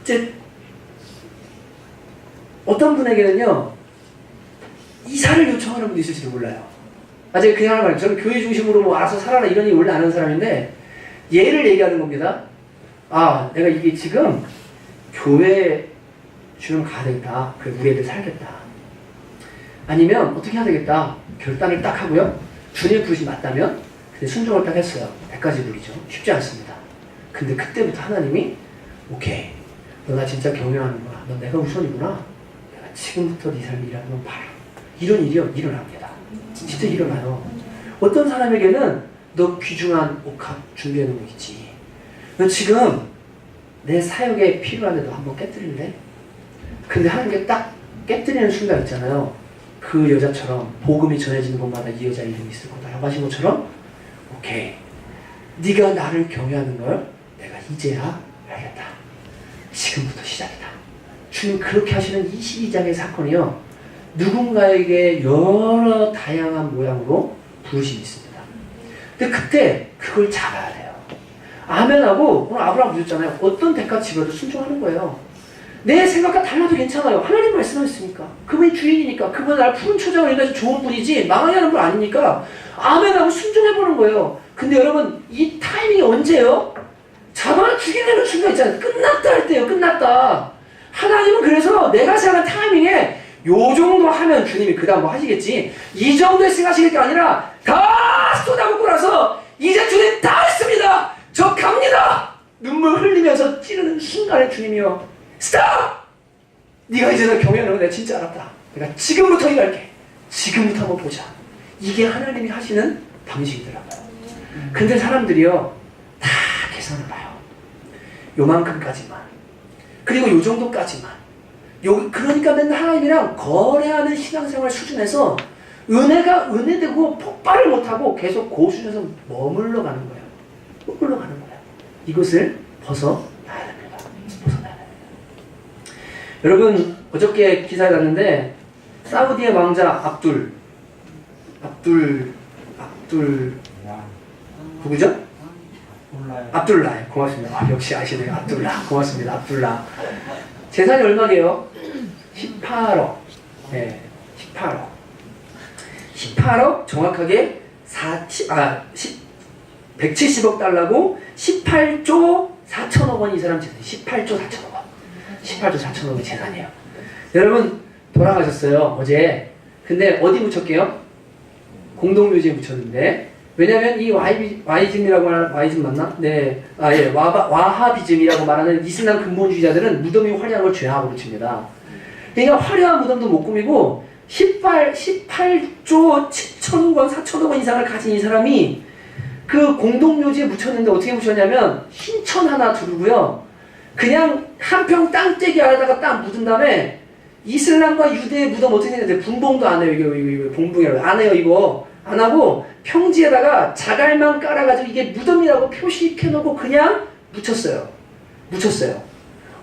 이제 어떤 분에게는요 이사를 요청하는 분도 있을지도 몰라요. 제가 그냥 하는 말이에요. 저는 교회 중심으로 뭐 알아서 살아라 이런 얘기 원래 안 하는 사람인데 예를 얘기하는 겁니다. 아 내가 이게 지금 교회 주는 가야 되겠다. 그래 우리 애들 살겠다. 아니면 어떻게 해야 되겠다. 결단을 딱 하고요. 주님 부르심이 맞다면 근데 순종을 딱 했어요. 100가지 부리죠. 쉽지 않습니다. 근데 그때부터 하나님이 오케이 너 나 진짜 경외하는구나. 너 내가 우선이구나. 내가 지금부터 네 삶을 일하는 건 봐라. 이런 일이요 일어납니다. 진짜 일어나요. 어떤 사람에게는 너 귀중한 옥합 준비해 놓은 거 있지. 너 지금 내 사역에 필요한데 너 한번 깨뜨릴래? 근데 하나님께 딱 깨뜨리는 순간 있잖아요. 그 여자처럼 복음이 전해지는 곳마다 이 여자 이름이 있을 거다라고 하신 것처럼 오케이 네가 나를 경외하는 걸 내가 이제야 알겠다. 지금부터 시작이다. 주님 그렇게 하시는 22장의 사건이요. 누군가에게 여러 다양한 모양으로 부르심이 있습니다. 근데 그때 그걸 잡아야 돼요. 아멘하고 오늘 아브라함 보셨잖아요. 어떤 대가 치러도 순종하는 거예요. 내 생각과 달라도 괜찮아요. 하나님 말씀하셨으니까. 그분이 주인이니까. 그분은 날 푸른 초장을 인해서 좋은 분이지 망하게 하는 분 아니니까 아멘하고 순종해보는 거예요. 근데 여러분 이 타이밍이 언제예요? 잡아 죽이려는 순간 있잖아요. 끝났다 할 때요. 끝났다. 하나님은 그래서 내가 생각한 타이밍에 요 정도 하면 주님이 그 다음 뭐 하시겠지. 이 정도에 생각하실 게 아니라 다 쏟아붓고 나서 이제 주님 다 했습니다. 저 갑니다. 눈물 흘리면서 찌르는 순간에 주님이요. 스탑! 네가 이제 너 경외하는 거 내가 진짜 알았다. 내가 지금부터 일할게. 지금부터 한번 보자. 이게 하나님이 하시는 방식이더라고요. 근데 사람들이요. 다 계산을 봐요. 요만큼까지만. 그리고 요 정도까지만. 그러니까 맨날 하나님이랑 거래하는 신앙생활 수준에서 은혜가 은혜되고 폭발을 못하고 계속 그 수준에서 머물러 가는 거예요. 머물러 가는 거예요. 이것을 벗어나야 됩니다. 벗어나야 됩니다. 여러분 어저께 기사에 났는데 사우디의 왕자 압둘 누구죠? 압둘라. 고맙습니다. 역시 아시네요. 압둘라. 고맙습니다. 압둘라. 재산이 얼마게요? 18억. 네, 18억. 18억 정확하게 170억 달러고 18조 4천억 원이 이 사람 재산이 18조 4천억 원. 18조 4천억 원의 재산이에요. 여러분 돌아가셨어요. 어제. 근데 어디 묻혔게요? 공동묘지에 묻혔는데 왜냐면 이 와이즘이라고 하는 와이즘 맞나? 네, 예, 와하비즘이라고 말하는 이슬람 근본주의자들은 무덤이 화려한 걸 죄악으로 칩니다. 그러니까 화려한 무덤도 못 꾸미고 18조 7천억 원, 4천억 원 이상을 가진 이 사람이 그 공동묘지에 묻혔는데 어떻게 묻혔냐면 흰천 하나 두르고요. 그냥 한 평 땅떼기 안에다가 딱 묻은 다음에 이슬람과 유대의 무덤 어떻게 되는데 분봉도 안 해요. 이거 봉봉이라고 안 해요. 이거 안 하고 평지에다가 자갈만 깔아가지고 이게 무덤이라고 표시해놓고 그냥 묻혔어요.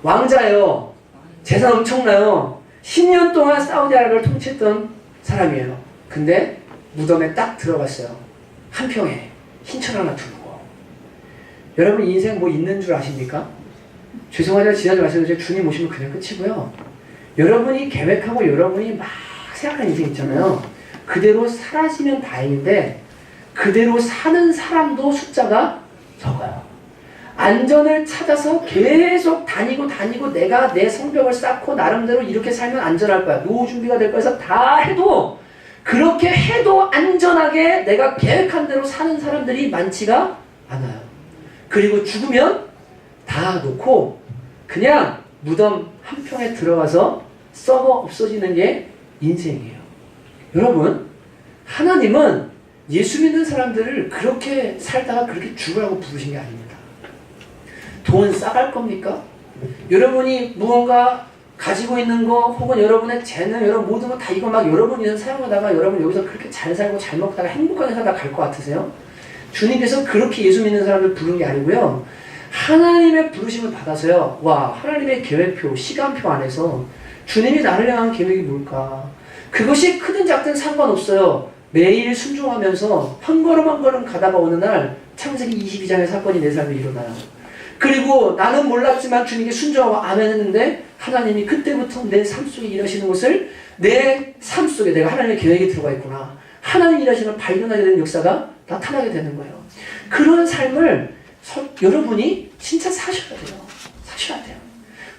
왕자예요. 재산 엄청나요. 10년 동안 사우디아라비아를 통치했던 사람이에요. 근데 무덤에 딱 들어갔어요. 한 평에 흰천 하나 두르고. 여러분 인생 뭐 있는 줄 아십니까? 죄송하지만 지난주 말씀드린 주님 오시면 그냥 끝이고요. 여러분이 계획하고 여러분이 막 생각하는 인생 있잖아요. 그대로 사라지면 다행인데 그대로 사는 사람도 숫자가 적어요. 안전을 찾아서 계속 다니고 내가 내 성벽을 쌓고 나름대로 이렇게 살면 안전할 거야. 노후 준비가 될 거여서 다 해도 그렇게 해도 안전하게 내가 계획한 대로 사는 사람들이 많지가 않아요. 그리고 죽으면 다 놓고 그냥 무덤 한 평에 들어가서 썩어 없어지는 게 인생이에요. 여러분 하나님은 예수 믿는 사람들을 그렇게 살다가 그렇게 죽으라고 부르신 게 아닙니다. 돈 싸갈 겁니까? 여러분이 무언가 가지고 있는 거 혹은 여러분의 재능 여러분 모든 거 다 이거 막 여러분이 사용하다가 여러분 여기서 그렇게 잘 살고 잘 먹다가 행복하게 살다가 갈 것 같으세요? 주님께서 그렇게 예수 믿는 사람을 부른 게 아니고요. 하나님의 부르심을 받아서요. 와 하나님의 계획표 시간표 안에서 주님이 나를 향한 계획이 뭘까? 그것이 크든 작든 상관없어요. 매일 순종하면서 한 걸음 한 걸음 가다가 어느 날 창세기 22장의 사건이 내 삶에 일어나요. 그리고 나는 몰랐지만 주님께 순종하고 아멘 했는데 하나님이 그때부터 내 삶 속에 일하시는 것을 내 삶 속에 내가 하나님의 계획이 들어가 있구나. 하나님 일하시는 걸 발견하게 되는 역사가 나타나게 되는 거예요. 그런 삶을 여러분이 진짜 사셔야 돼요. 사셔야 돼요.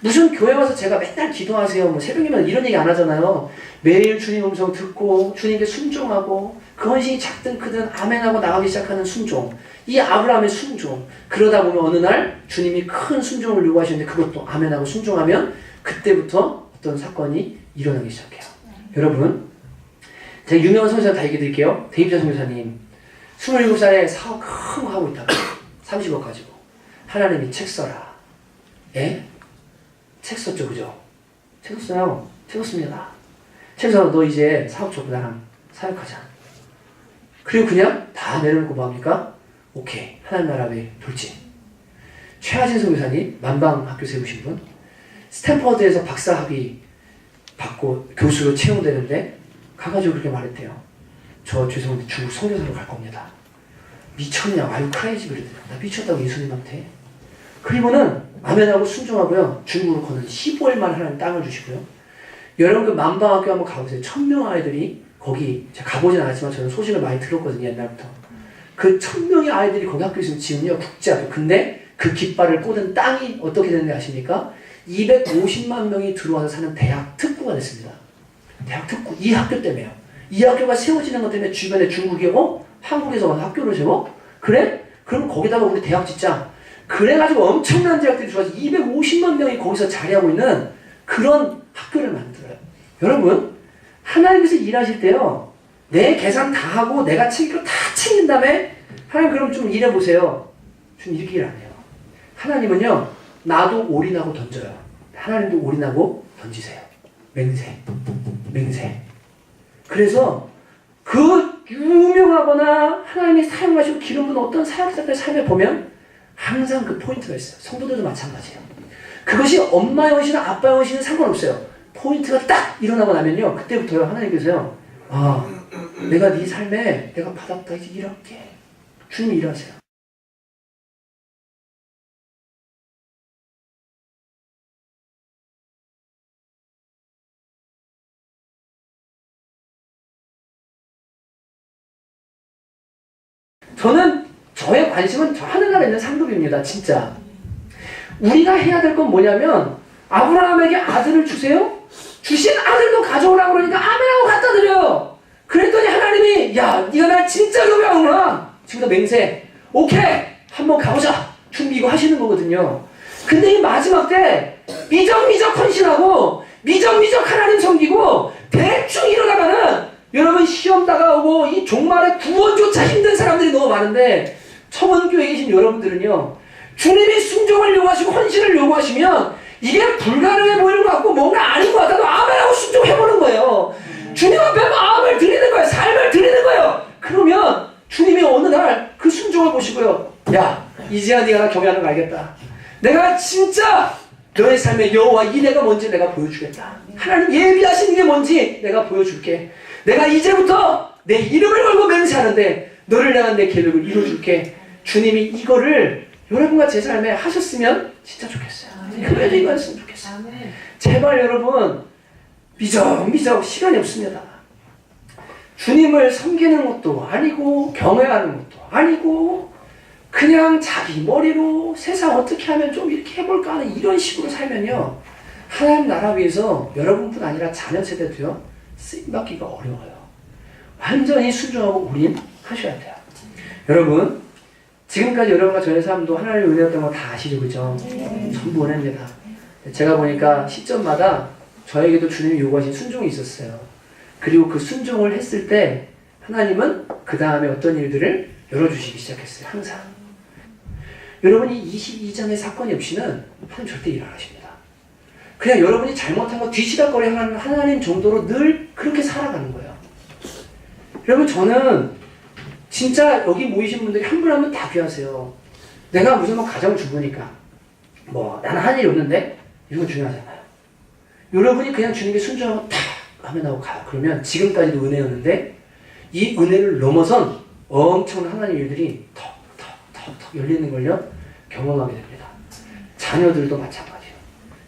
무슨 교회 와서 제가 맨날 기도하세요. 뭐 새벽이면 이런 얘기 안 하잖아요. 매일 주님 음성 듣고 주님께 순종하고 그 헌신이 작든 크든 아멘하고 나가기 시작하는 순종. 이 아브라함의 순종. 그러다 보면 어느 날 주님이 큰 순종을 요구하시는데 그것도 아멘하고 순종하면 그때부터 어떤 사건이 일어나기 시작해요. 여러분 제가 유명한 선교사 다 얘기 드릴게요. 대입자 선교사님 27살에 사업 큰 거 하고 있다가 30억 가지고 하나님이 책 써라. 예? 책 썼죠, 그죠? 책 썼어요. 책 썼습니다. 책 써서 너 이제 사업 접고 나랑 사역하자. 그리고 그냥 다 내려놓고 뭐합니까? 오케이. 하나님 나라의 돌진. 최하진 선교사님 만방 학교 세우신 분. 스탠퍼드에서 박사학위 받고 교수로 채용되는데 가가지고 그렇게 말했대요. 저 죄송한데 중국 선교사로 갈 겁니다. 미쳤냐? 아유 크레이지 그러더라고요. 나 미쳤다고 예수님한테. 그리고는 아멘하고 순종하고요. 중국으로 거는 15일만 하나님 땅을 주시고요. 여러분 그 만방학교 한번 가보세요. 1000명 아이들이 거기 제가 가보진 않았지만 저는 소식을 많이 들었거든요. 옛날부터. 그 1000명의 아이들이 거기 학교에 있으면 지금요 국제학교. 근데 그 깃발을 꽂은 땅이 어떻게 되는지 아십니까? 250만 명이 들어와서 사는 대학 특구가 됐습니다. 대학 특구. 이 학교 때문에요. 이 학교가 세워지는 것 때문에 주변에 중국이 한국에서 와서 학교를 세워? 그래? 그럼 거기다가 우리 대학 짓자. 그래가지고 엄청난 대학들이 들어와서 250만 명이 거기서 자리하고 있는 그런 학교를 만들어요. 여러분, 하나님께서 일하실 때요, 내 계산 다 하고 내가 챙길 거 다 챙긴 다음에 하나님 그럼 좀 일해보세요. 좀 이렇게 일 안 해요. 하나님은요, 나도 올인하고 던져요. 하나님도 올인하고 던지세요. 맹세. 그래서 그 유명하거나 하나님이 사용하시고 기름 부은 어떤 사역자들의 삶에 보면 항상 그 포인트가 있어요. 성도들도 마찬가지예요. 그것이 엄마의 헌신이나 아빠의 헌신은 상관없어요. 포인트가 딱 일어나고 나면요. 그때부터요. 하나님께서요. 아, 내가 네 삶에 내가 받았다. 이제 일할게. 주님이 일하세요. 저는 저의 관심은 저 하늘나라에 있는 상급입니다. 진짜. 우리가 해야 될 건 뭐냐면 아브라함에게 아들을 주세요. 주신 아들도 가져오라고 그러니까 아멘하고 갖다 드려요. 그랬더니 하나님이 야 네가 날 진짜 요구하구나. 지금도 맹세. 오케이 한번 가보자. 준비 이거 하시는 거거든요. 근데 이 마지막 때 미적미적 헌신하고 미적미적 하나님 섬기고 대충 이러다가는 여러분 시험 다가오고 이 종말의 구원조차 힘든 사람들이 너무 많은데 청원교회에 계신 여러분들은요. 주님이 순종을 요구하시고 헌신을 요구하시면 이게 불가능해 보이는 것 같고 뭔가 아닌 것 같아도 아멘하고 순종해보는 거예요. 주님 앞에 마음을 드리는 거예요. 삶을 드리는 거예요. 그러면 주님이 어느 날 그 순종을 보시고요. 야 이제야 네가 나 경외하는 거 알겠다. 내가 진짜 너의 삶의 여호와 이래가 뭔지 내가 보여주겠다. 하나님 예비하신 게 뭔지 내가 보여줄게. 내가 이제부터 내 이름을 걸고 맹세하는데 너를 향한 내 계획을 이뤄줄게. 주님이 이거를 여러분과 제 삶에 하셨으면 진짜 좋겠어요. 교회도 이거 했으면 좋겠어요. 제발 여러분 미적 시간이 없습니다. 주님을 섬기는 것도 아니고 경외하는 것도 아니고 그냥 자기 머리로 세상 어떻게 하면 좀 이렇게 해볼까 하는 이런 식으로 살면요. 하나님 나라 위해서 여러분뿐 아니라 자녀 세대도요. 쓰임받기가 어려워요. 완전히 순종하고 올인하셔야 돼요. 여러분 지금까지 여러분과 저의 삶도 하나님의 은혜였던 거 다 아시죠? 그죠? 전부 은혜입니다. 제가 보니까 시점마다 저에게도 주님이 요구하신 순종이 있었어요. 그리고 그 순종을 했을 때 하나님은 그 다음에 어떤 일들을 열어주시기 시작했어요. 항상. 여러분이 22장의 사건이 없이는 하나님 절대 일 안 하십니다. 그냥 여러분이 잘못한 거 뒤치다거리 하는 하나님 정도로 늘 그렇게 살아가는 거예요. 여러분 저는 진짜 여기 모이신 분들이 한 분 한 분 다 귀하세요. 내가 무슨 가정주부니까 뭐 나는 할 일이 없는데 이런 건 중요하잖아요. 여러분이 그냥 주님께 순종하고 탁 하면 하고 가요. 그러면 지금까지도 은혜였는데 이 은혜를 넘어선 엄청난 하나님 일들이 턱 열리는 걸요 경험하게 됩니다. 자녀들도 마찬가지예요.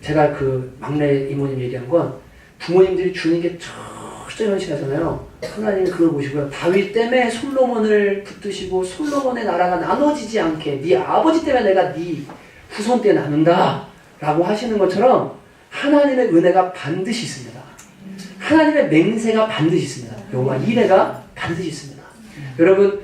제가 그 막내 이모님 얘기한 건 부모님들이 주님께 철저히 헌신하잖아요. 하나님이 그걸 보시고요. 다윗 때문에 솔로몬을 붙드시고 솔로몬의 나라가 나눠지지 않게 네 아버지 때문에 내가 네 후손 때 나눈다 라고 하시는 것처럼 하나님의 은혜가 반드시 있습니다. 하나님의 맹세가 반드시 있습니다. 여호와 이레가 반드시 있습니다. 여러분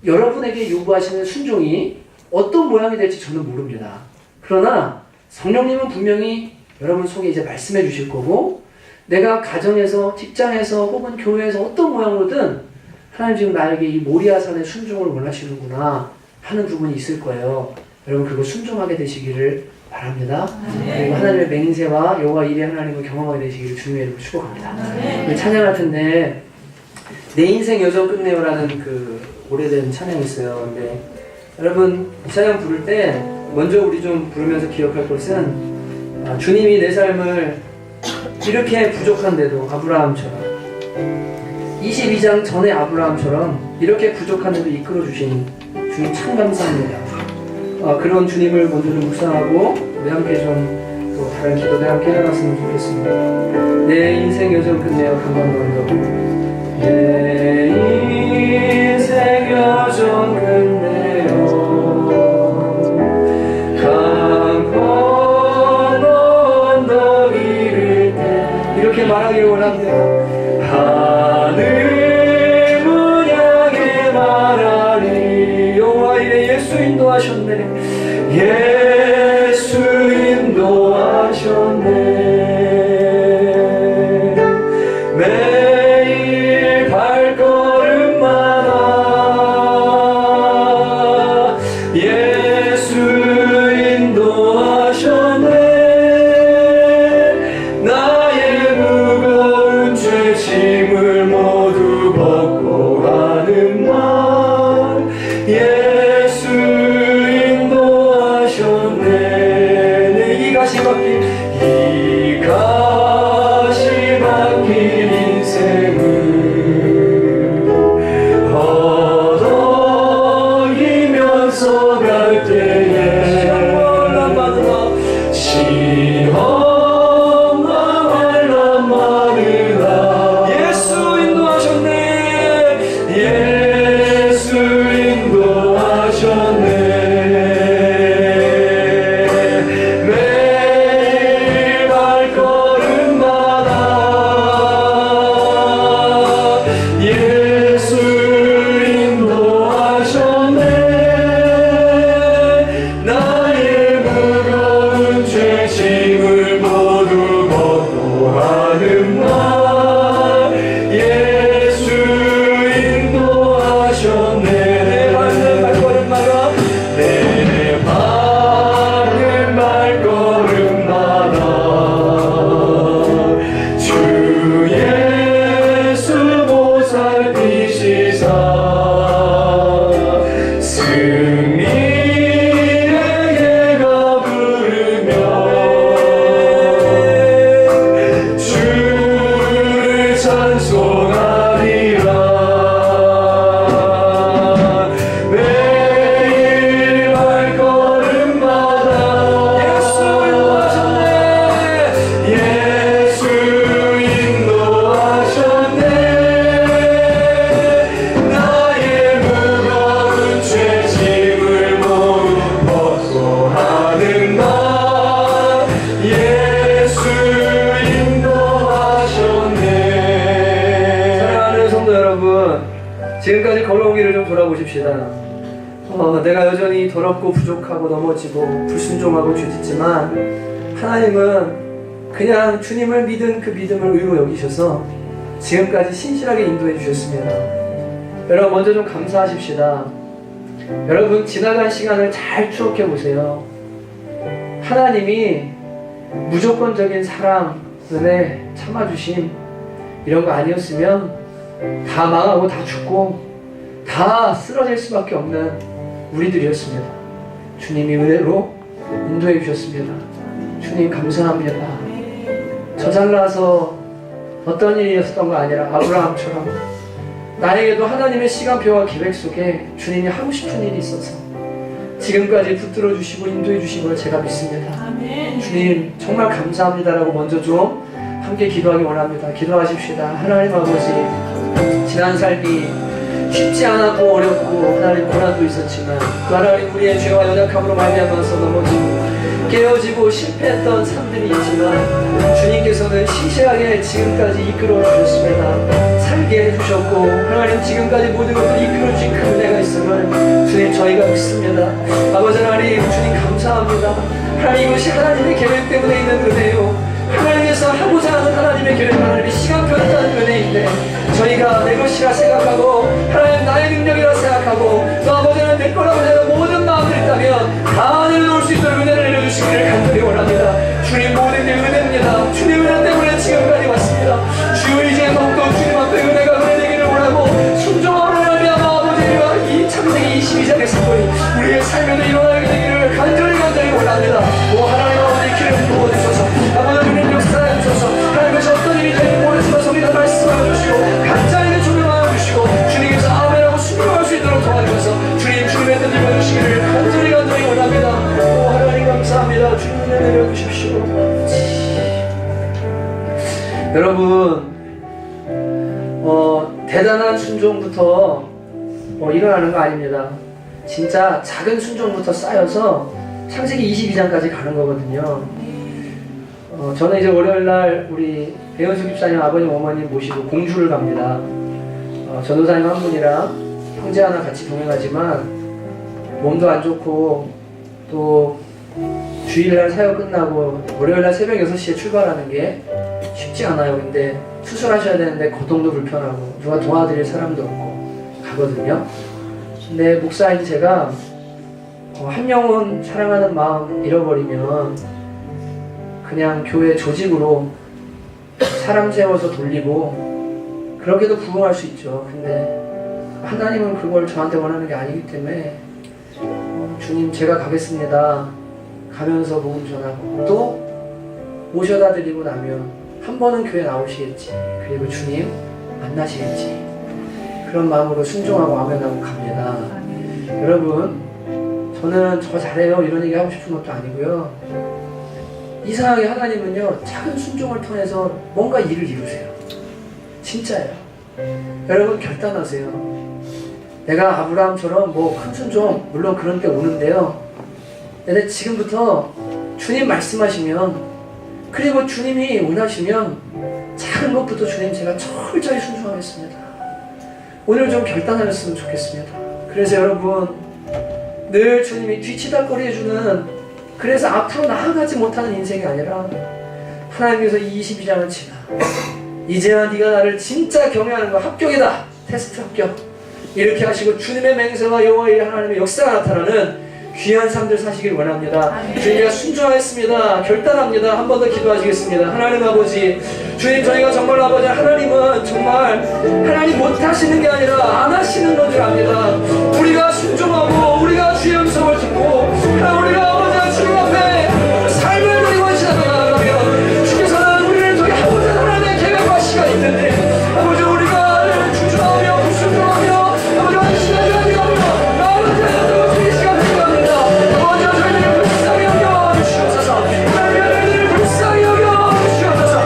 여러분에게 요구하시는 순종이 어떤 모양이 될지 저는 모릅니다. 그러나 성령님은 분명히 여러분 속에 이제 말씀해 주실 거고 내가 가정에서 직장에서 혹은 교회에서 어떤 모양으로든 하나님 지금 나에게 이 모리아산의 순종을 원하시는구나 하는 부분이 있을 거예요. 여러분 그거 순종하게 되시기를 바랍니다. 그리고 하나님의 맹세와 여호와 이레 하나님을 경험하게 되시기를 주님의 이름으로 축복합니다. 찬양할 텐데 내 인생 여정 끝내요라는 그 오래된 찬양이 있어요. 근데 여러분 이 찬양 부를 때 먼저 우리 좀 부르면서 기억할 것은 주님이 내 삶을 이렇게 부족한데도 아브라함처럼 22장 전에 아브라함처럼 이렇게 부족한데도 이끌어 주신 주님 참 감사합니다. 그런 주님을 먼저는 묵상하고 우리 함께 좀 또 다른 기도들 함께 해나갔으면 좋겠습니다. 내 인생 여정 끝내어 강건너도 내 인생 여정 끝내어 강건너 이를 때 이렇게 말하기를 원합니다. 하늘 문 향해 말하리 여호와 이래 예수 인도하셨네 예수 인도하셨네 매일 발걸음마다 예수 인도하셨네 나의 무거운 죄짐을 모두 벗고 하는 말 예수 인도하셨네 내 이 가시 박힌 인생을 허덕이면서 갈 때에 시험과 환난 많으나 예수 인도하셨네 예수 인도하셨네 매일 발걸음마다 예수 인도하셨네 나의 무거운 죄짐을 모두 벗고 하는 말 예수 인도하셨네 내 발걸음마다 내 밟는 발걸음마다 주 예수 보살피시사 승리의 예가 부르며 주를 찬송하리라 매일 발걸음마다 예수 인도하셨네 예수 인도하셨네 나의 무거운 죄짐을 모두 벗고 하는 날 예수 인도하셨네 사랑하는 성도 여러분 지금까지 걸어온 길을 좀 돌아보십시다. 내가 여전히 더럽고 부족하고 넘어지고 불순종하고 죄짓지만 하나님은 그냥 주님을 믿은 그 믿음을 의로 여기셔서 지금까지 신실하게 인도해 주셨습니다. 여러분 먼저 좀 감사하십시다. 여러분 지나간 시간을 잘 추억해 보세요. 하나님이 무조건적인 사랑, 은혜, 참아주심 이런 거 아니었으면 다 망하고 다 죽고 다 쓰러질 수밖에 없는 우리들이었습니다. 주님이 은혜로 인도해 주셨습니다. 주님 감사합니다. 저 잘나서 어떤 일이었던 거 아니라 아브라함처럼 나에게도 하나님의 시간표와 계획 속에 주님이 하고 싶은 일이 있어서 지금까지 붙들어 주시고 인도해 주신 걸 제가 믿습니다. 주님 정말 감사합니다라고 먼저 좀 함께 기도하기 원합니다. 기도하십시다. 하나님 아버지 지난 삶이 쉽지 않았고 어렵고 하나님 고난도 있었지만 그 하나님 우리의 죄와 연약함으로 말미암아서 넘어지고 깨어지고 실패했던 삶들이 있지만 주님께서는 신실하게 지금까지 이끌어 주셨습니다. 살게 해주셨고 하나님 지금까지 모든 것을 이끌어 주신 그 은혜가 있음을 주님 저희가 믿습니다. 아버지 하나님 주님 감사합니다. 하나님 이것이 하나님의 계획 때문에 있는 은혜요 하나님께서 하고자 하는 하나님의 계획 하나님의 시간표에 따른 은혜인데 저희가 내 것이라 생각하고 하나님 나의 능력이라 생각하고 또 아버지는 내 거라고 내가 모든 마음을 있다면 다 하늘에 놓을 수 있도록 은혜를 내려주시기를 간절히 원합니다. 주님 모든 게 은혜입니다. 주님 은혜 때문에 지금까지 왔습니다. 주여 이제 더욱더 주님 앞에 은혜가 은혜되기를 원하고 순종함으로 말미암아 아버지와 이 창세기 22장의 사건이 우리의 삶에도 일어나게 되기를 간절히 원합니다. 오 하나님 아버지 기름 부어주셔서 여러분, 대단한 순종부터 일어나는 거 아닙니다. 진짜 작은 순종부터 쌓여서 창세기 22장까지 가는 거거든요. 저는 이제 월요일날 우리 배현수 집사님 아버님 어머님 모시고 공주를 갑니다. 전도사님 한 분이랑 형제 하나 같이 동행하지만 몸도 안 좋고 또 주일날 사역 끝나고 월요일날 새벽 6시에 출발하는 게 쉽지 않아요. 근데 수술하셔야 되는데 거동도 불편하고 누가 도와드릴 사람도 없고 가거든요. 근데 목사인 제가 한 영혼 사랑하는 마음 잃어버리면 그냥 교회 조직으로 사람 세워서 돌리고 그렇게도 부흥할 수 있죠. 근데 하나님은 그걸 저한테 원하는 게 아니기 때문에 주님 제가 가겠습니다. 가면서 복음 전하고 또 모셔다 드리고 나면 한 번은 교회 나오시겠지. 그리고 주님 만나시겠지. 그런 마음으로 순종하고 아멘하고 갑니다. 여러분, 저는 저 잘해요 이런 얘기 하고 싶은 것도 아니고요. 이상하게 하나님은요 작은 순종을 통해서 뭔가 일을 이루세요. 진짜예요. 여러분 결단하세요. 내가 아브라함처럼 뭐 큰 순종 물론 그런 때 오는데요. 근데 지금부터 주님 말씀하시면 그리고 주님이 원하시면 작은 것부터 주님 제가 철저히 순종하겠습니다. 오늘 좀 결단하셨으면 좋겠습니다. 그래서 여러분 늘 주님이 뒤치다거리 해주는 그래서 앞으로 나아가지 못하는 인생이 아니라 하나님께서 이 22장을 지나 이제야 네가 나를 진짜 경외하는 거 합격이다. 테스트 합격. 이렇게 하시고 주님의 맹세와 여호와의 하나님의 역사가 나타나는 귀한 삶들 사시길 원합니다. 주님과 순종하겠습니다. 결단합니다. 한 번 더 기도하시겠습니다. 하나님 아버지, 주님 저희가 정말 아버지 하나님은 정말 하나님 못하시는 게 아니라 안 하시는 건 줄 압니다. 우리가 순종하고 우리가 주의 음성을 듣고 우리가 아버지 주님 앞에 삶을 드리고 지나가면 주께서는 우리를 통해 하고자 하나님의 계획과 시간이 있는데 아버지 우리가 주저하며 불순종하며 아버지 한시간이 아니라 아버지 주의 시간 필요합니다. 아버지 저희를 불쌍히 여겨 주시옵소서. 하나님을 불쌍히 여겨 주시옵소서.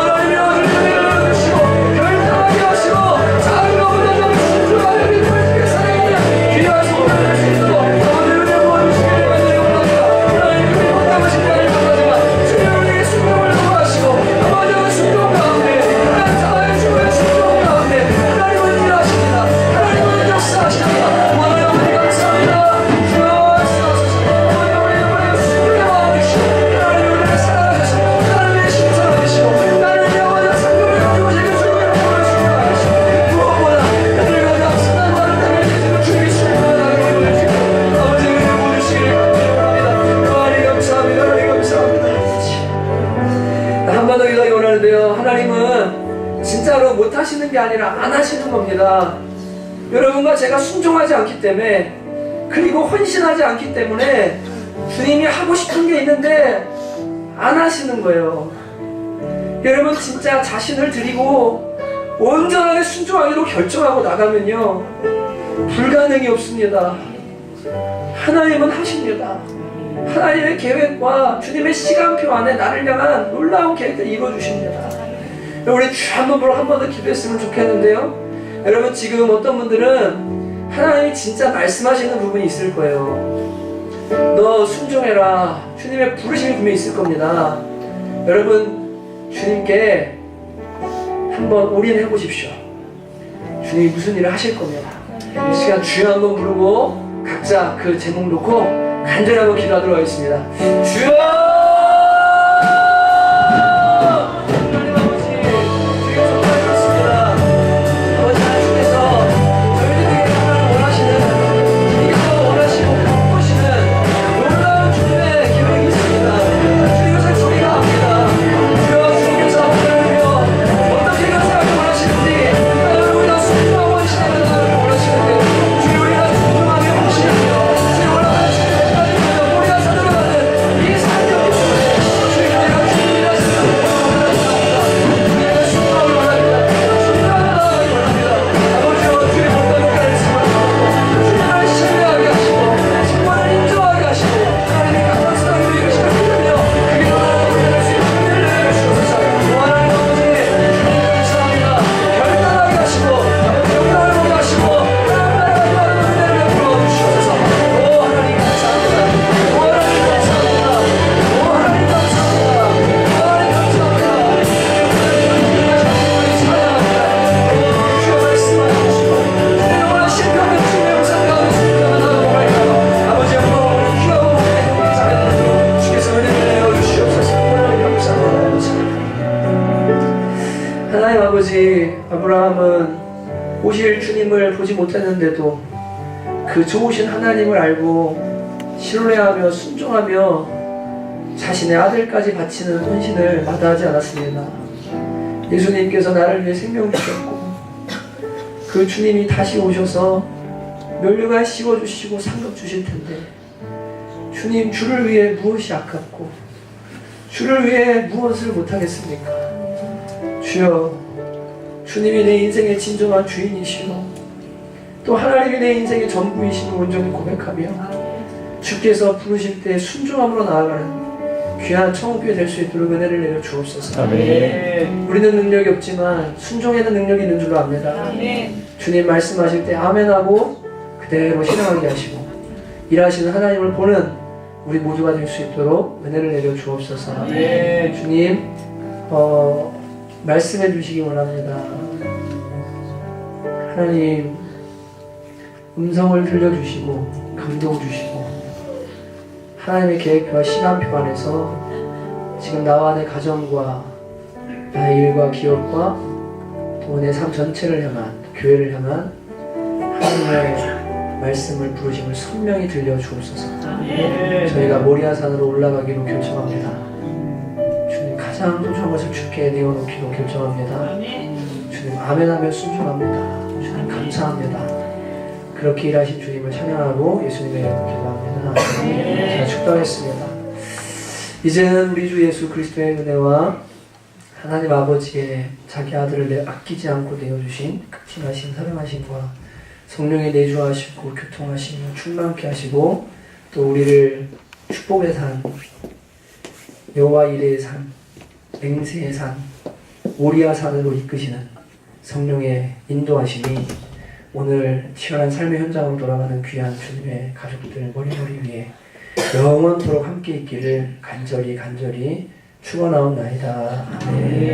하나님의 아들을 주시고 결단하게 하시고 작은 것보다 좀 순종하여 우리 불쌍히 살아있는 귀한 소원을 할 수 있도록 아버지 은혜 부어주시기를 간절히 원합니다. 하나님의 못담으신 자를 못하지만 주님 우리에게 순종을 요구하시고 아버지 순종 가운데 하나님 자의 주의 순종 가운데 하나님은 일하십니다. 하나님은 역사하십니다. 오늘 아버지 감사합니다. 주여 역사하소서. 아버지 우리의 순종에 와주시고 하나님 우리를 사랑하시고 하나님의 신사가 되시고 하나님의 아버지 상급을 가지고 제게 주님의 영광을 순종하시고 무엇보다 하늘과 앞서는 다른 땅을 지키고 주님의 순종하게 보여주시고 아버지 은혜 부어주시기를 간절히 원합니다. 하나님 감사합니다. 하나님 감사합니다. 한 번 더 기도하기 원하는데요. 하나님은 진짜로 못하시는 게 아니라 안 하시는 겁니다. 여러분과 제가 순종하지 않기 때문에 그리고 헌신하지 않기 때문에 주님이 하고 싶은 게 있는데 안 하시는 거예요. 여러분 진짜 자신을 드리고 온전하게 순종하기로 결정하고 나가면요 불가능이 없습니다. 하나님은 하십니다. 하나님의 계획과 주님의 시간표 안에 나를 향한 놀라운 계획들을 이루어주십니다. 우리 주 한 번 보러 한 번 더 기도했으면 좋겠는데요. 여러분 지금 어떤 분들은 하나님이 진짜 말씀하시는 부분이 있을 거예요. 너 순종해라. 주님의 부르심이 분명히 있을 겁니다. 여러분 주님께 한번 올인해 보십시오. 주님이 무슨 일을 하실 겁니다. 이 시간 주여 한번 부르고 각자 그 제목 놓고 간절히 한번 기도하도록 하겠습니다. 주여! 하나님 아버지, 주여 정말 그렇습니다. 아버지 하나님께서 저희들에게 하나님 원하시는, 주님께서 원하시고 꿈꾸시는 놀라운 주님의 계획이 있습니다. 주님 요새 소리가 합니다. 주여 주님께서 하나님이여 어떻게 그것을 원하시는지 하나님 우리가 순종하고 헌신하는 나를 원하시는데 주여 우리가 순종하며 헌신하며 주여 원하는 주님의 우리가 사들어가는 이 삶을 하나님 아버지, 아브라함은 오실 주님을 보지 못했는데도 그 좋으신 하나님을 알고 신뢰하며 순종하며 자신의 아들까지 바치는 헌신을 마다하지 않았습니다. 예수님께서 나를 위해 생명 주셨고 그 주님이 다시 오셔서 면류관 씌워주시고 상급 주실 텐데 주님, 주를 위해 무엇이 아깝고 주를 위해 무엇을 못하겠습니까? 주여, 주님이 내 인생의 진정한 주인이시고 또 하나님이 내 인생의 전부이심을 온전히 고백하며 주께서 부르실 때 순종함으로 나아가는 귀한 청교회 될 수 있도록 은혜를 내려 주옵소서. 아멘. 우리는 능력이 없지만 순종에는 능력이 있는 줄로 압니다. 주님 말씀하실 때 아멘하고 그대로 실행하게 하시고 일하시는 하나님을 보는 우리 모두가 될 수 있도록 은혜를 내려 주옵소서. 주님 말씀해 주시기 원합니다. 하나님 음성을 들려주시고 감동 주시고 하나님의 계획표와 시간표 안에서 지금 나와 내 가정과 나의 일과 기업과 또 내 삶 전체를 향한 교회를 향한 하나님의 말씀을 부르심을 선명히 들려주옵소서. 저희가 모리아산으로 올라가기로 결정합니다. 주님 가장 소중한 것을 주께 내어놓기로 결정합니다. 주님 아멘하며 순종합니다. 주님 감사합니다. 그렇게 일하신 주님을 찬양하고 예수님의 이름으로 기도합니다. 제가 축도하겠습니다. 이제는 우리 주 예수 그리스도의 은혜와 하나님 아버지의 자기 아들을 아끼지 않고 내어주신 극진하신 사랑하심과 성령의 내주하시고 교통하시며 충만케 하시고 또 우리를 축복의 산, 여호와 이레의 산, 맹세의 산, 오리아 산으로 이끄시는 성령의 인도하심이 오늘 치열한 삶의 현장으로 돌아가는 귀한 주님의 가족들 머리머리 위에 영원토록 함께 있기를 간절히 축원하옵나이다. 아멘.